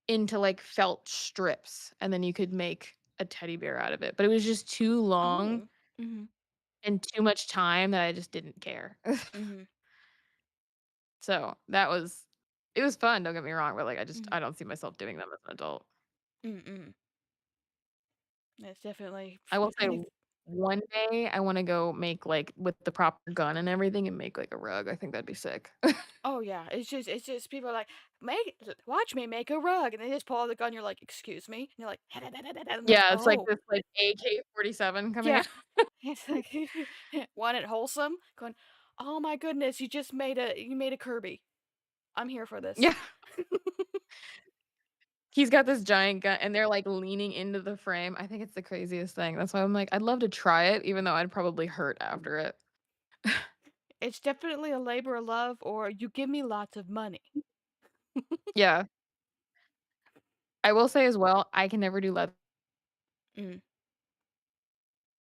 into, like, felt strips, and then you could make a teddy bear out of it, but it was just too long Oh. Mhm. and too much time that I just didn't care. Mhm. So, that was It was fun, don't get me wrong, but, like, Mm, I don't see myself doing them as an adult. mm. It's definitely I will say any. one day I wanna go make, like, with the proper gun and everything and make, like, a rug. I think that'd be sick. Oh yeah, it's just people are like, watch me make a rug, and they just pull out the gun. You're like, excuse me, and you're like, and I'm like, Yeah, it's like oh this, like, AK-47 coming yeah. out. It's like want it wholesome? Going, oh my goodness, you made a Kirby. I'm here for this. Yeah. He's got this giant gun, and they're, like, leaning into the frame. I think it's the craziest thing. That's why I'm like, I'd love to try it, even though I'd probably hurt after it. It's definitely a labor of love, or you give me lots of money. Yeah. I will say as well, I can never do leather Mm,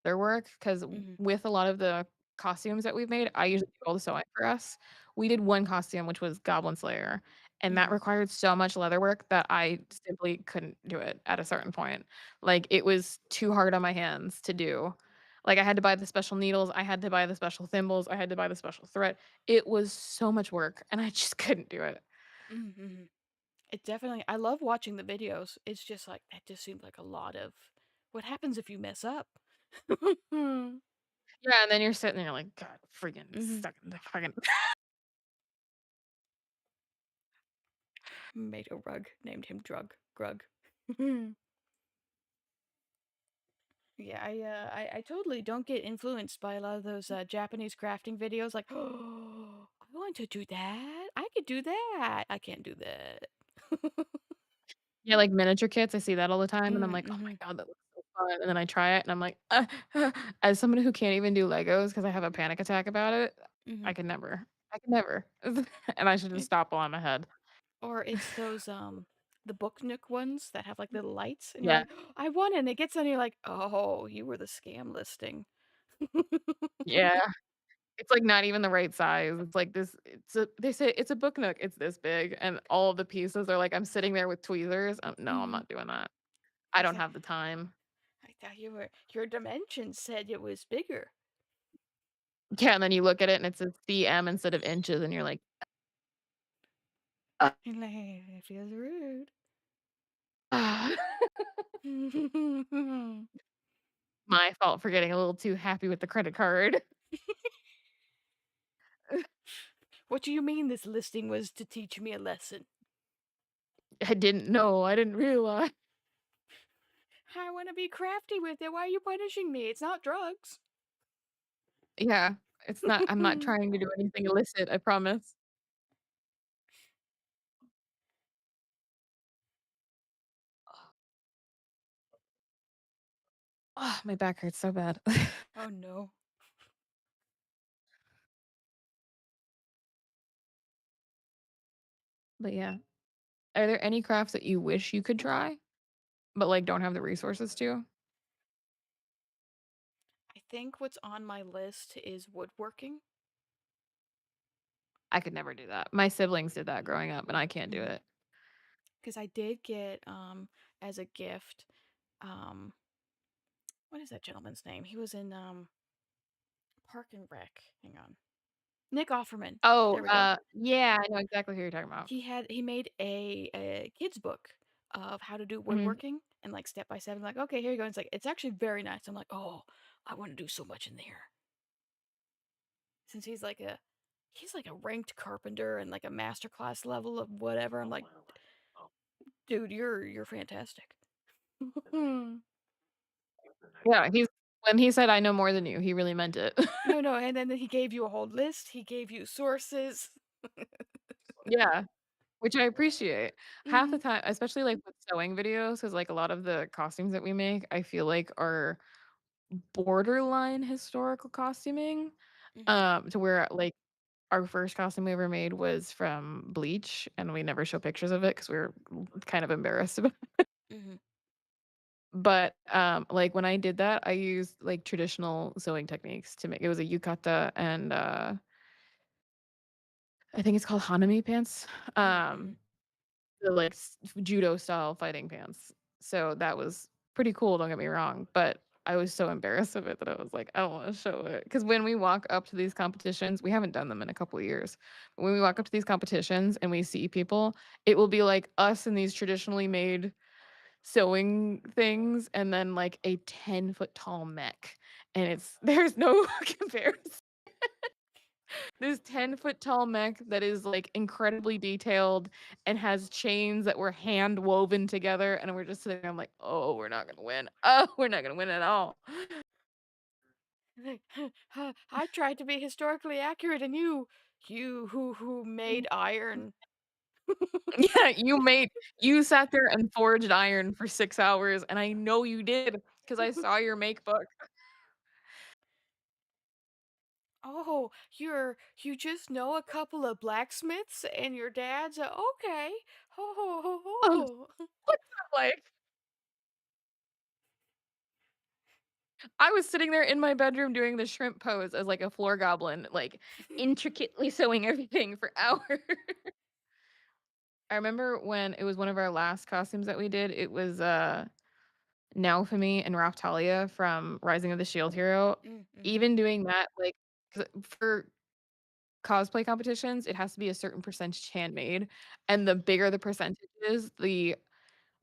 work because mhm, with a lot of the costumes that we've made, I usually do all the sewing for us. We did one costume, which was Goblin Slayer, and that mhm, required so much leather work that I simply couldn't do it at a certain point. Like, it was too hard on my hands to do. Like, I had to buy the special needles, I had to buy the special thimbles, I had to buy the special thread. It was so much work, and I just couldn't do it. mhm. It definitely. I love watching the videos. It's just like that. Just seems like a lot of. What happens if you mess up? Mhm. Yeah, and then you're sitting there like, "God, freaking stuck in the fucking." Made a rug. Named him Grug. Yeah, I totally don't get influenced by a lot of those Japanese crafting videos. Like, oh, I want to do that. I could do that. I can't do that. Yeah, like miniature kits, I see that all the time, and I'm Mm, like, "Oh my mhm, god, that looks so fun," and then I try it, and I'm like, As someone who can't even do Legos because I have a panic attack about it, mhm. I can never. I can never. And I should just It, stop while I'm ahead. or it's those the Book Nook ones that have like little lights, and you're Yeah, like, I want it. And it gets on, you're like, oh, you were the scam listing. yeah. It's, like, not even the right size. It's like this they say it's a book nook, it's this big, and all of the pieces are like I'm sitting there with tweezers. No, I'm Mhm. not doing that. I don't Exactly. have the time. I thought your dimensions said it was bigger. Yeah, and then you look at it and it says cm instead of inches, and you're like, "Uh, And like, it feels rude. ah." My fault for getting a little too happy with the credit card. What do you mean this listing was to teach me a lesson? I didn't know, I didn't realize. I want to be crafty with it. Why are you punishing me? It's not drugs. Yeah, it's not I'm not Oh trying to do anything illicit, I promise. Oh, my back hurts so bad. no. But yeah. Are there any crafts that you wish you could try, but, like, don't have the resources to? I think what's on my list is woodworking. I could never do that. My siblings did that growing up, and I can't do it. Because I did get as a gift um what is that gentleman's name? He was in Park and Rec. Hang on. Nick Offerman. Oh, There we go. yeah, I know exactly who you're talking about. He made a kid's book of how to do Mhm. woodworking and like step by step. Like, okay, here you go. And it's like it's actually very nice. I'm like, oh, I want to do so much in there. Since he's like a ranked carpenter and like a master class level of whatever. I'm like, dude, you're fantastic. no, Yeah, he's when he said, "I know more than you," he really meant it. no, and then he gave you a whole list. He gave you sources. Yeah. Which I appreciate. Half the hmm time, especially, like, with sewing videos, because like, a lot of the costumes that we make, I feel like are borderline historical costuming, hmm to where, like, our first costume we ever made was from Bleach, and we never show pictures of it because we were kind of embarrassed about it. hmm But, like, when I did that, I used, like, traditional sewing techniques to make it was a yukata and, I think it's called hanami pants. hmm Um The, judo style fighting pants. So that was pretty cool, don't get me wrong, but I was so embarrassed of it that I was like, I don't want to show it. Because when we walk up to these competitions, we haven't done them in a couple of years. But when we walk up to these competitions and we see people, it will be like us in these traditionally made sewing things and then like a 10-foot tall mech. And there's no comparison. This 10-foot tall mech that is like incredibly detailed and has chains that were hand woven together. And we're just sitting there, I'm like, oh, we're not gonna win. Oh, we're not gonna win at all. I tried to be historically accurate, and you who made iron. Yeah, you sat there and forged iron for 6 hours, and I know you did because I saw your make book. Oh, you just know a couple of blacksmiths, and your dad's okay. Ho ho ho Oh, ho. what's that like? I was sitting there in my bedroom doing the shrimp pose as like a floor goblin, like intricately sewing everything for hours. I remember when it was one of our last costumes that we did, it was Naofumi and Raphtalia from Rising of the Shield Hero. Mm-hmm. Even doing that, like, 'cause for cosplay competitions, it has to be a certain percentage handmade, and the bigger the percentage is, the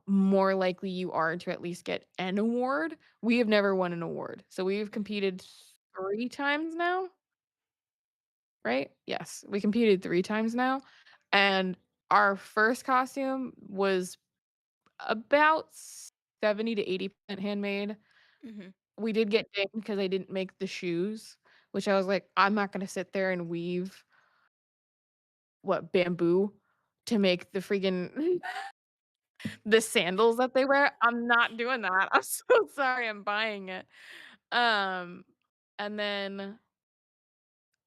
more likely you are to at least get an award. We have never won an award, so we've competed 3 times now, right? Yes, we competed 3 times now, and our first costume was about 70 to 80% handmade. Mm-hmm. We did get dinged because I didn't make the shoes, which I was like, "I'm not gonna sit there and weave, bamboo to make the freaking the sandals that they wear. I'm not doing that. I'm so sorry, I'm buying it." Um, and then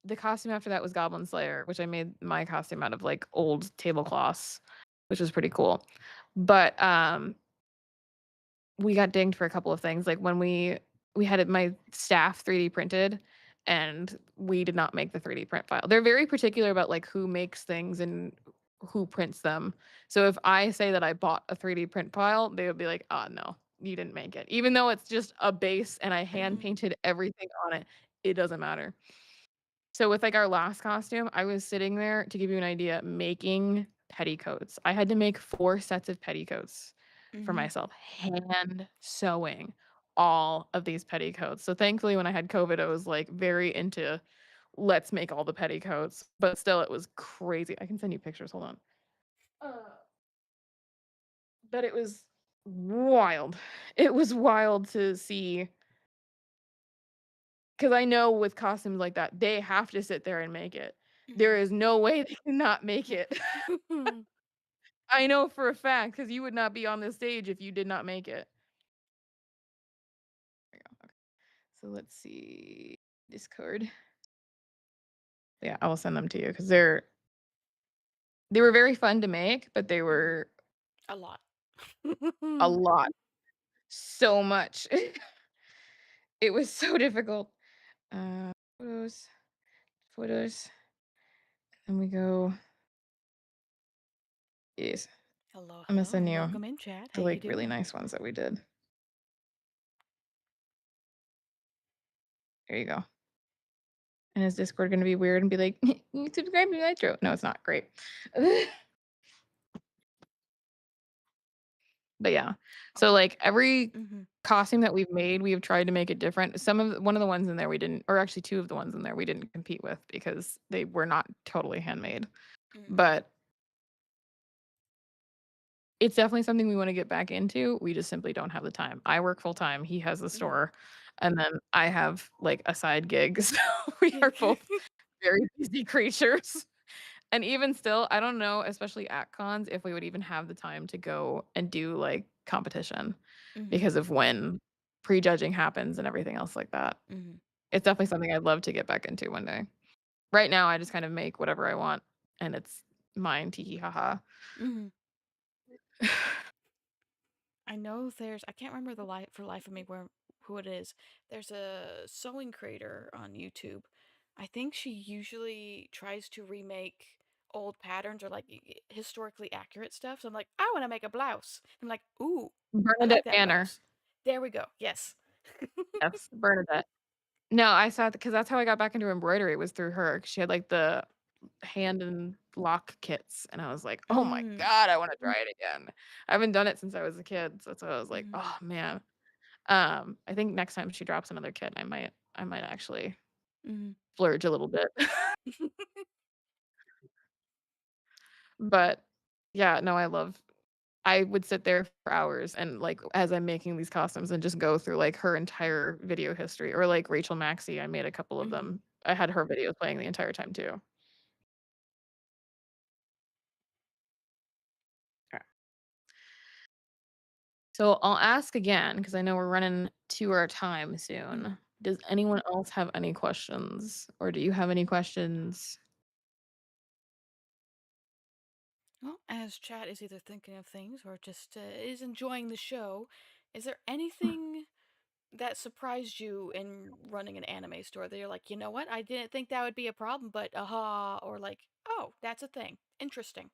the costume after that was Goblin Slayer, which I made my costume out of, like, old tablecloths, which was pretty cool. But, we got dinged for a couple of things, like, when we had my staff 3D printed, and we did not make the 3D print file. They're very particular about, like, who makes things and who prints them. So if I say that I bought a 3D print file, they would be like, "Ah, no, you didn't make it." Even though it's just a base and I hand painted everything on it, it doesn't matter. So with, like, our last costume, I was sitting there, to give you an idea, making petticoats. I had to make 4 sets of petticoats for Mm-hmm. myself, hand sewing all of these petticoats. So thankfully, when I had COVID, I was, like, very into, "Let's make all the petticoats," but still, it was crazy. I can send you pictures, hold on. Uh, but it was wild. It was wild to see, because I know with costumes like that, they have to sit there and make it. There is no way they cannot make it. Mm-hmm. I know for a fact, because you would not be on this stage if you did not make it. There you go, okay. So let's see, Discord. Yeah, I will send them to you because they were very fun to make, but they were A lot. a lot. So much. It was so difficult. Photos, photos, and we go. Yes, Hello, I'm gonna hello, send and you welcome in, chat. How the, you like, really doing? nice ones that we did. There you go. And is Discord gonna be weird and be like, "You subscribe to Nitro?" No, it's not. Great. But yeah. So, like, every Mm-hmm. costume that we've made, we have tried to make it different. One of the ones in there we didn't, or actually 2 of the ones in there we didn't compete with because they were not totally handmade. Mm-hmm. But it's definitely something we wanna get back into. We just simply don't have the time. I work full time, he has a store, and then I have, like, a side gig. So we are both very busy creatures. And even still, I don't know, especially at cons, if we would even have the time to go and do, like, competition Mm-hmm. because of when prejudging happens and everything else like that. Mm-hmm. It's definitely something I'd love to get back into one day. Right now, I just kind of make whatever I want, and it's mine, tee hee ha ha. Mm-hmm. I know I can't remember the life for life of me who it is. There's a sewing creator on YouTube. I think she usually tries to remake old patterns or like historically accurate stuff. So I'm like, I want to make a blouse. I'm like, ooh, I like Bernadette that Banner. blouse. There we go. Yes. Yes, Bernadette. No, I saw because that's how I got back into embroidery was through her. 'Cause she had, like, the hand and lock kits, and I was like, "Oh my Mm. god, I wanna try it again." I haven't done it since I was a kid, so that's why I was like, Mm. "Oh, man." I think next time she drops another kit, I might actually Mm. splurge a little bit. But, yeah, no, I would sit there for hours and, like, as I'm making these costumes and just go through, like, her entire video history or, like, Rachel Maxey, I made a couple of Mhm. them. I had her videos playing the entire time too. Okay. So I'll ask again because I know we're running to our time Mhm. soon. Does anyone else have any questions, or do you have any questions? Well, as Chat is either thinking of things or just is enjoying the show, is there anything that surprised you in running an anime store that you're like, you know what, I didn't think that would be a problem, but aha, or like, oh, that's a thing. Interesting.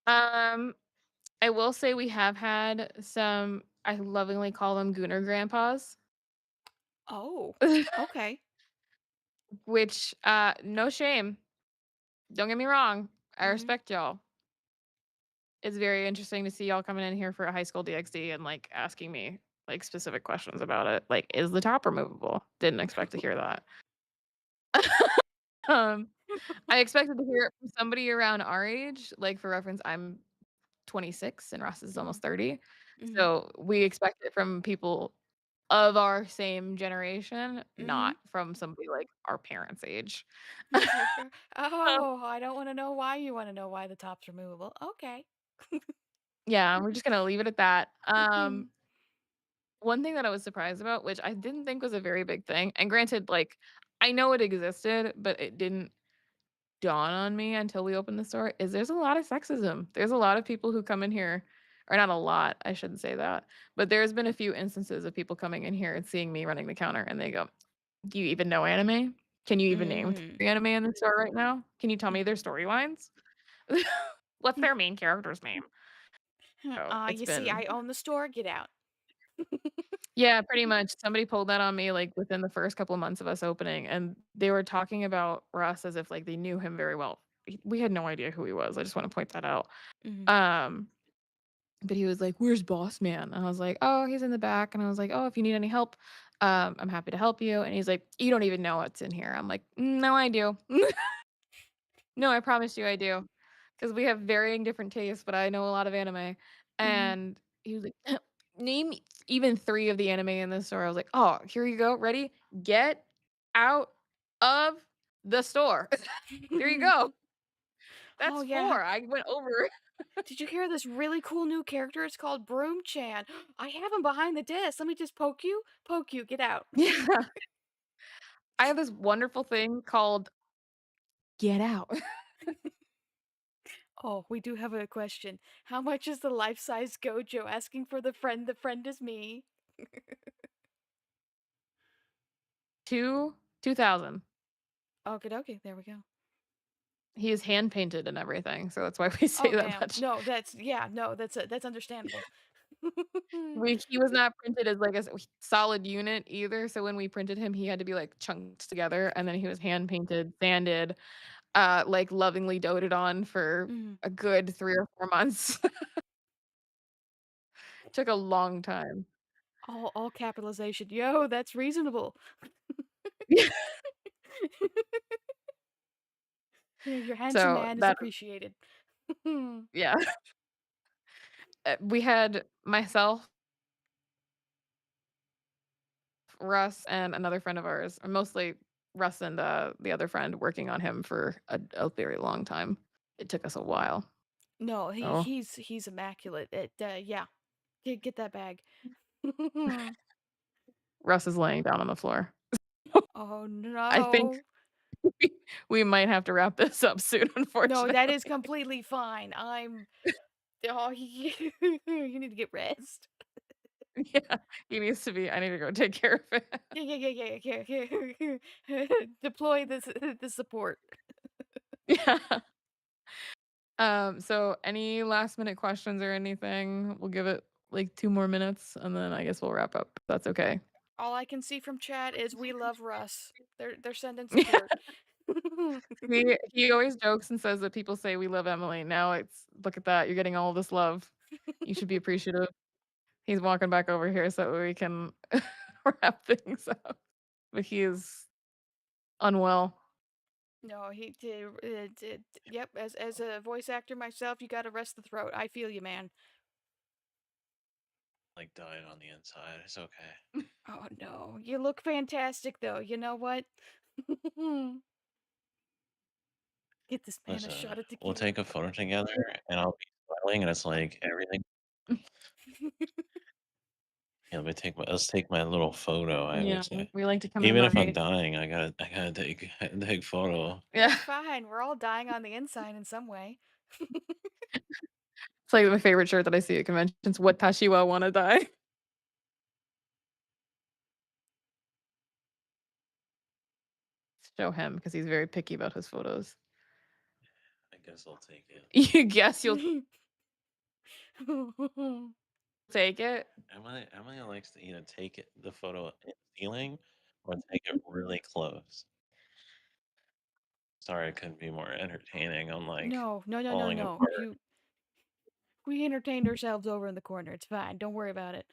Um, I will say we have had some, I lovingly call them gooner grandpas, Oh, okay. which, no shame. Don't get me wrong. I Mm-hmm. respect y'all. It's very interesting to see y'all coming in here for a high school DxD and, like, asking me, like, specific questions about it. Like, "Is the top removable?" Didn't expect to hear that. Um, I expected to hear it from somebody around our age. Like, for reference, I'm 26 and Ross is Mm-hmm. almost 30. Mm-hmm. So, we expect it from people of our same generation, Mm-hmm. not from somebody, like, our parents' age. Sure, sure. Oh, I don't want to know why you want to know why the top's removable. Okay. Yeah, we're just gonna leave it at that. Mm-hmm. One thing that I was surprised about, which I didn't think was a very big thing, and granted, like, I know it existed, but it didn't dawn on me until we opened the store, is there's a lot of sexism. There's a lot of people who come in here, or not a lot, I shouldn't say that, but there's been a few instances of people coming in here and seeing me running the counter, and they go, "Do you even know anime? Can you even name Mm-hmm. 3 anime in the store right now? Can you tell me their storylines? What's their main character's name?" So, it's You see, I been own the store. Get out. yeah, pretty much. Somebody pulled that on me, like, within the first couple of months of us opening, and they were talking about Russ as if, like, they knew him very well. We had no idea who he was, I just wanna point that out. Mm-hmm. Um, but he was like, "Where's boss man?" And I was like, "Oh, he's in the back." And I was like, "Oh, if you need any help, I'm happy to help you." And he's like, "You don't even know what's in here." I'm like, "No, I do." No, I promise you I do, because we have varying different tastes, but I know a lot of anime, Mm-hmm. and he was like, "Name even 3 of the anime in this store." I was like, "Oh, here you go, ready? Get out of the store." There you go. Oh That's yeah. 4. I went over. Did you hear this really cool new character? It's called Broom Chan. I have him behind the desk. Let me just poke you. Poke you. Get out. Yeah. I have this wonderful thing called Get Out. Oh, we do have a question. How much is the life-size Gojo asking for the friend? The friend is me. 2,000. Okay, okay. There we go. He is hand painted and everything, so that's why we say Oh that damn. much. No, that's yeah. No, that's understandable. He was not printed as, like, a solid unit either, so when we printed him, he had to be, like, chunked together, and then he was hand painted, sanded, like, lovingly doted on for Mhm. a good 3 or 4 months. Took a long time. All capitalization. Yo, that's reasonable. Your handsome So, man is that appreciated. yeah. We had myself, Russ, and another friend of ours, or mostly Russ and, the other friend working on him for a very long time. It took us a while. No, Oh, he's immaculate. Yeah. Get that bag. Russ is laying down on the floor. Oh I think no. we might have to wrap this up soon, No, that unfortunately. is completely fine. Oh, you need to get rest. Yeah, he needs to be I need to go take care of it. Yeah, yeah, yeah, yeah, yeah, yeah. Deploy this the support. Yeah. So any last minute questions or anything? We'll give it like 2 more minutes, and then I guess we'll wrap up. That's okay. All I can see from chat is we love Russ. They're sending support. He always jokes and says that people say we love Emily. Now it's look at that, you're getting all this love. You should be appreciative. He's walking back over here so we can wrap things up. But he is unwell. No, he did. Yep, as a voice actor myself, you got to rest the throat. I feel you, man. Like dying on the inside. It's okay. Oh no, you look fantastic though. You know what? Get this man a Listen, shot of we'll tequila. take a photo together, and I'll be smiling, and it's like everything. Yeah, let's take my little photo. I Yeah, would say, we like to even if I'm commemorate. dying, I gotta take photo. Yeah. It's fine. We're all dying on the inside in some way. It's like my favorite shirt that I see at conventions. What Tashiwa wanna die? Show him because he's very picky about his photos. I guess I'll take it. You guess you'll take it? Emily likes to either take the photo in the ceiling or take it really close. Sorry, I couldn't be more entertaining. I'm like No, no, no, no, falling no. apart. We entertained ourselves over in the corner. It's fine. Don't worry about it.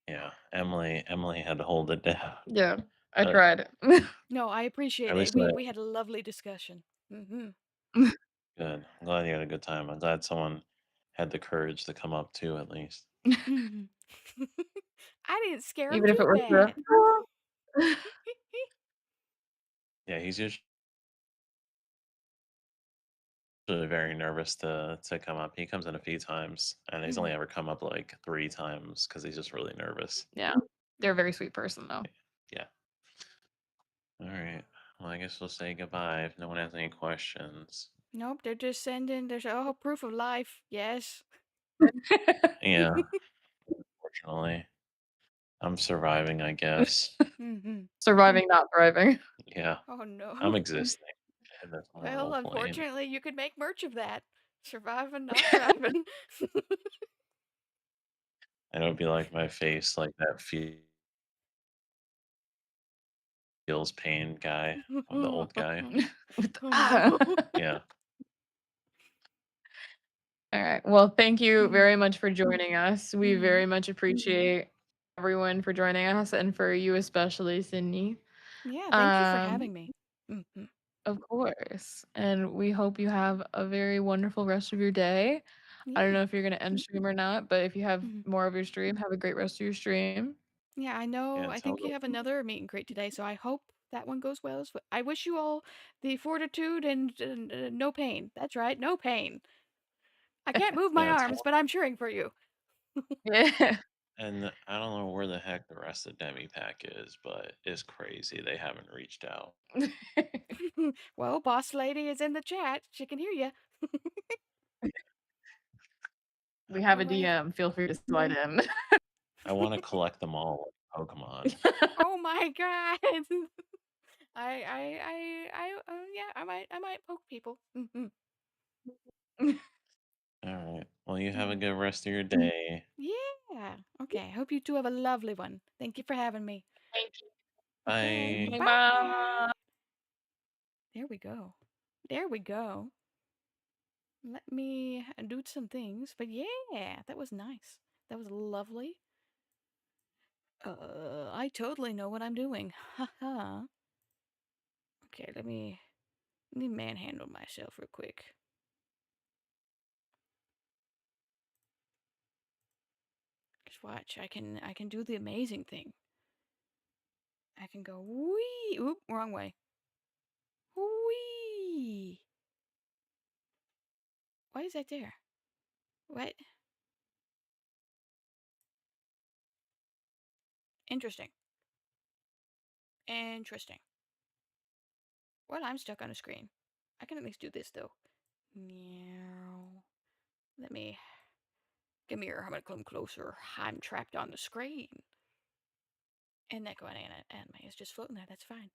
Yeah, Emily had to hold it down. Yeah, I Uh, tried. No, I appreciate at it. least We had a lovely discussion. good. I'm glad you had a good time. I'm glad someone had the courage to come up too, at least. I didn't scare him Even if too it were bad. true. Yeah, he's usually very nervous to come up. He comes in a few times, and he's only ever come up like 3 times because he's just really nervous. Yeah. They're a very sweet person, though. Yeah. All right. Well, I guess we'll say goodbye if no one has any questions. Nope, they're just sending. There's proof of life. Yes. Yeah, fortunately, I'm surviving, I guess. Surviving, not thriving. Yeah, Oh no. I'm existing in this Well, moral plane. unfortunately, you could make merch of that. Surviving, not thriving. And it would be like my face, like that feels pain guy, the old guy. Oh no. Yeah. All right. Well, thank you very much for joining us. We very much appreciate everyone for joining us and for you especially, Sydney. Yeah, thank you for having me. Of course. And we hope you have a very wonderful rest of your day. I don't know Yeah. if you're going to end stream or not, but if you have more of your stream, have a great rest of your stream. Yeah, I know. Yeah, I think you totally. have another meet and greet today, so I hope that one goes well as well. I wish you all the fortitude and no pain. That's right, no pain. I can't move my Yeah, arms, but I'm cheering for you. Yeah. and I don't know where the heck the rest of Demi Pack is, but it's crazy. They haven't reached out. Well, boss lady is in the chat. She can hear you. We have All a right. DM. Feel free to slide in. I want to collect them all like Pokemon. Oh my god. Yeah, I might poke people. All right. Well, you have a good rest of your day. Yeah. Okay. I hope you two have a lovely one. Thank you for having me. Thank you. Okay. Bye. Bye. There we go. There we go. Let me do some things. But yeah, that was nice. That was lovely. I totally know what I'm doing. Haha. Okay, let me manhandle myself real quick. Just watch. I can do the amazing thing. I can go wee. Oop, wrong way. Wee. Why is that there? What? Interesting. Interesting. Well, I'm stuck on a screen. I can at least do this though. Meow. Let me. Come here. I'm gonna come closer. I'm trapped on the screen. And Neko Alley Anime is just floating there. That's fine.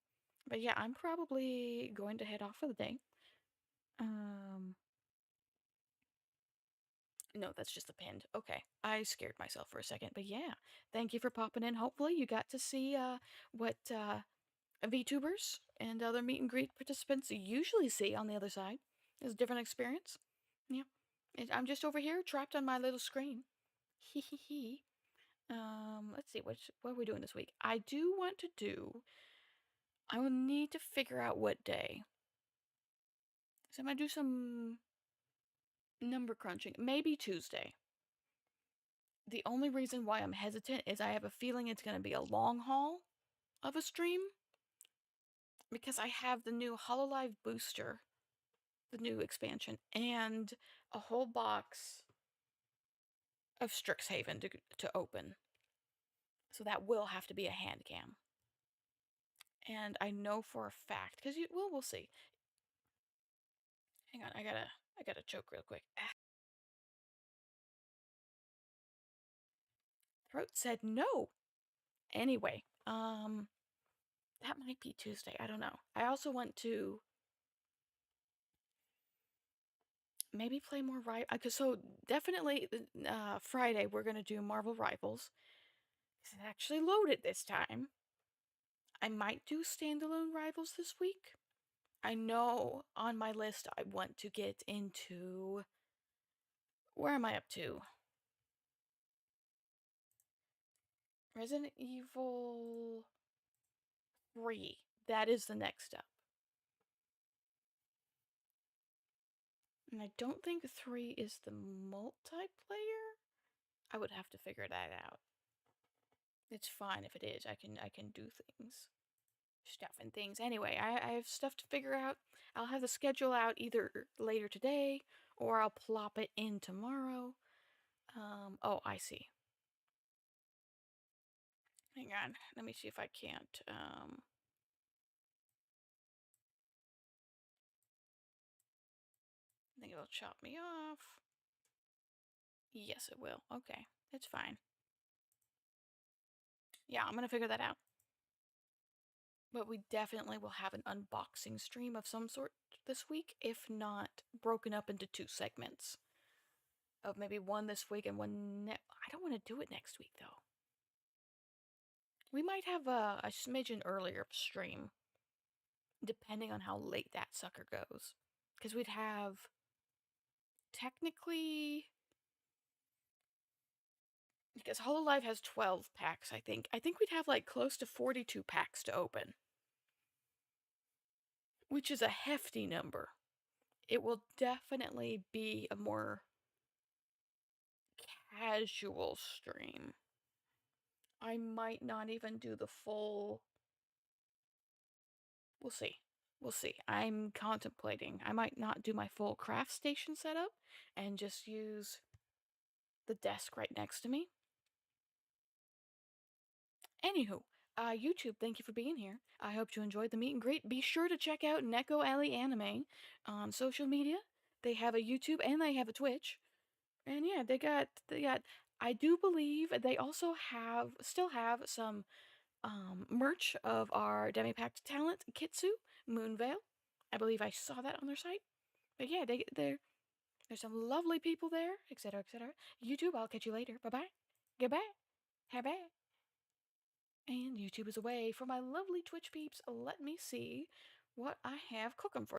But yeah, I'm probably going to head off for the day. No, that's just the pinned. Okay, I scared myself for a second, but yeah, thank you for popping in. Hopefully, you got to see what VTubers and other meet and greet participants usually see on the other side. It's a different experience. Yeah, I'm just over here trapped on my little screen. Hee hee hee. Let's see what are we doing this week. I do want to do. I will need to figure out what day. So I'm gonna do some number crunching. Maybe Tuesday. The only reason why I'm hesitant is I have a feeling it's going to be a long haul of a stream because I have the new HoloLive booster, the new expansion, and a whole box of Strixhaven to open. So that will have to be a hand cam. And I know for a fact, because we'll see. Hang on, I gotta choke real quick. Throat said no. Anyway, that might be Tuesday. I don't know. I also want to maybe play more because so definitely Friday we're gonna do Marvel Rivals. It's actually loaded this time. I might do standalone Rivals this week. I know on my list I want to get into. Where am I up to? Resident Evil 3. That is the next step. And I don't think 3 is the multiplayer. I would have to figure that out. It's fine if it is. I can do things. Stuff and things. Anyway, I have stuff to figure out. I'll have the schedule out either later today or I'll plop it in tomorrow. Oh, I see. Hang on. Let me see if I can't. I think it'll chop me off. Yes, it will. Okay, it's fine. Yeah, I'm gonna figure that out. But we definitely will have an unboxing stream of some sort this week, if not broken up into 2 segments. Of maybe one this week and one I don't want to do it next week, though. We might have a smidgen earlier stream, depending on how late that sucker goes. Because we'd have, technically, because HoloLive has 12 packs, I think. I think we'd have like close to 42 packs to open. Which is a hefty number. It will definitely be a more casual stream. I might not even do the full. We'll see. We'll see. I'm contemplating. I might not do my full craft station setup and just use the desk right next to me. Anywho, YouTube, thank you for being here. I hope you enjoyed the meet and greet. Be sure to check out Neko Alley Anime on social media. They have a YouTube and they have a Twitch. And yeah, they got I do believe they also still have some merch of our Demipact talent, Kitsu, Moonveil. I believe I saw that on their site. But yeah, there's some lovely people there, etc., etc. YouTube, I'll catch you later. Bye-bye. Goodbye. Bye-bye. And YouTube is away. For my lovely Twitch peeps, let me see what I have cooking for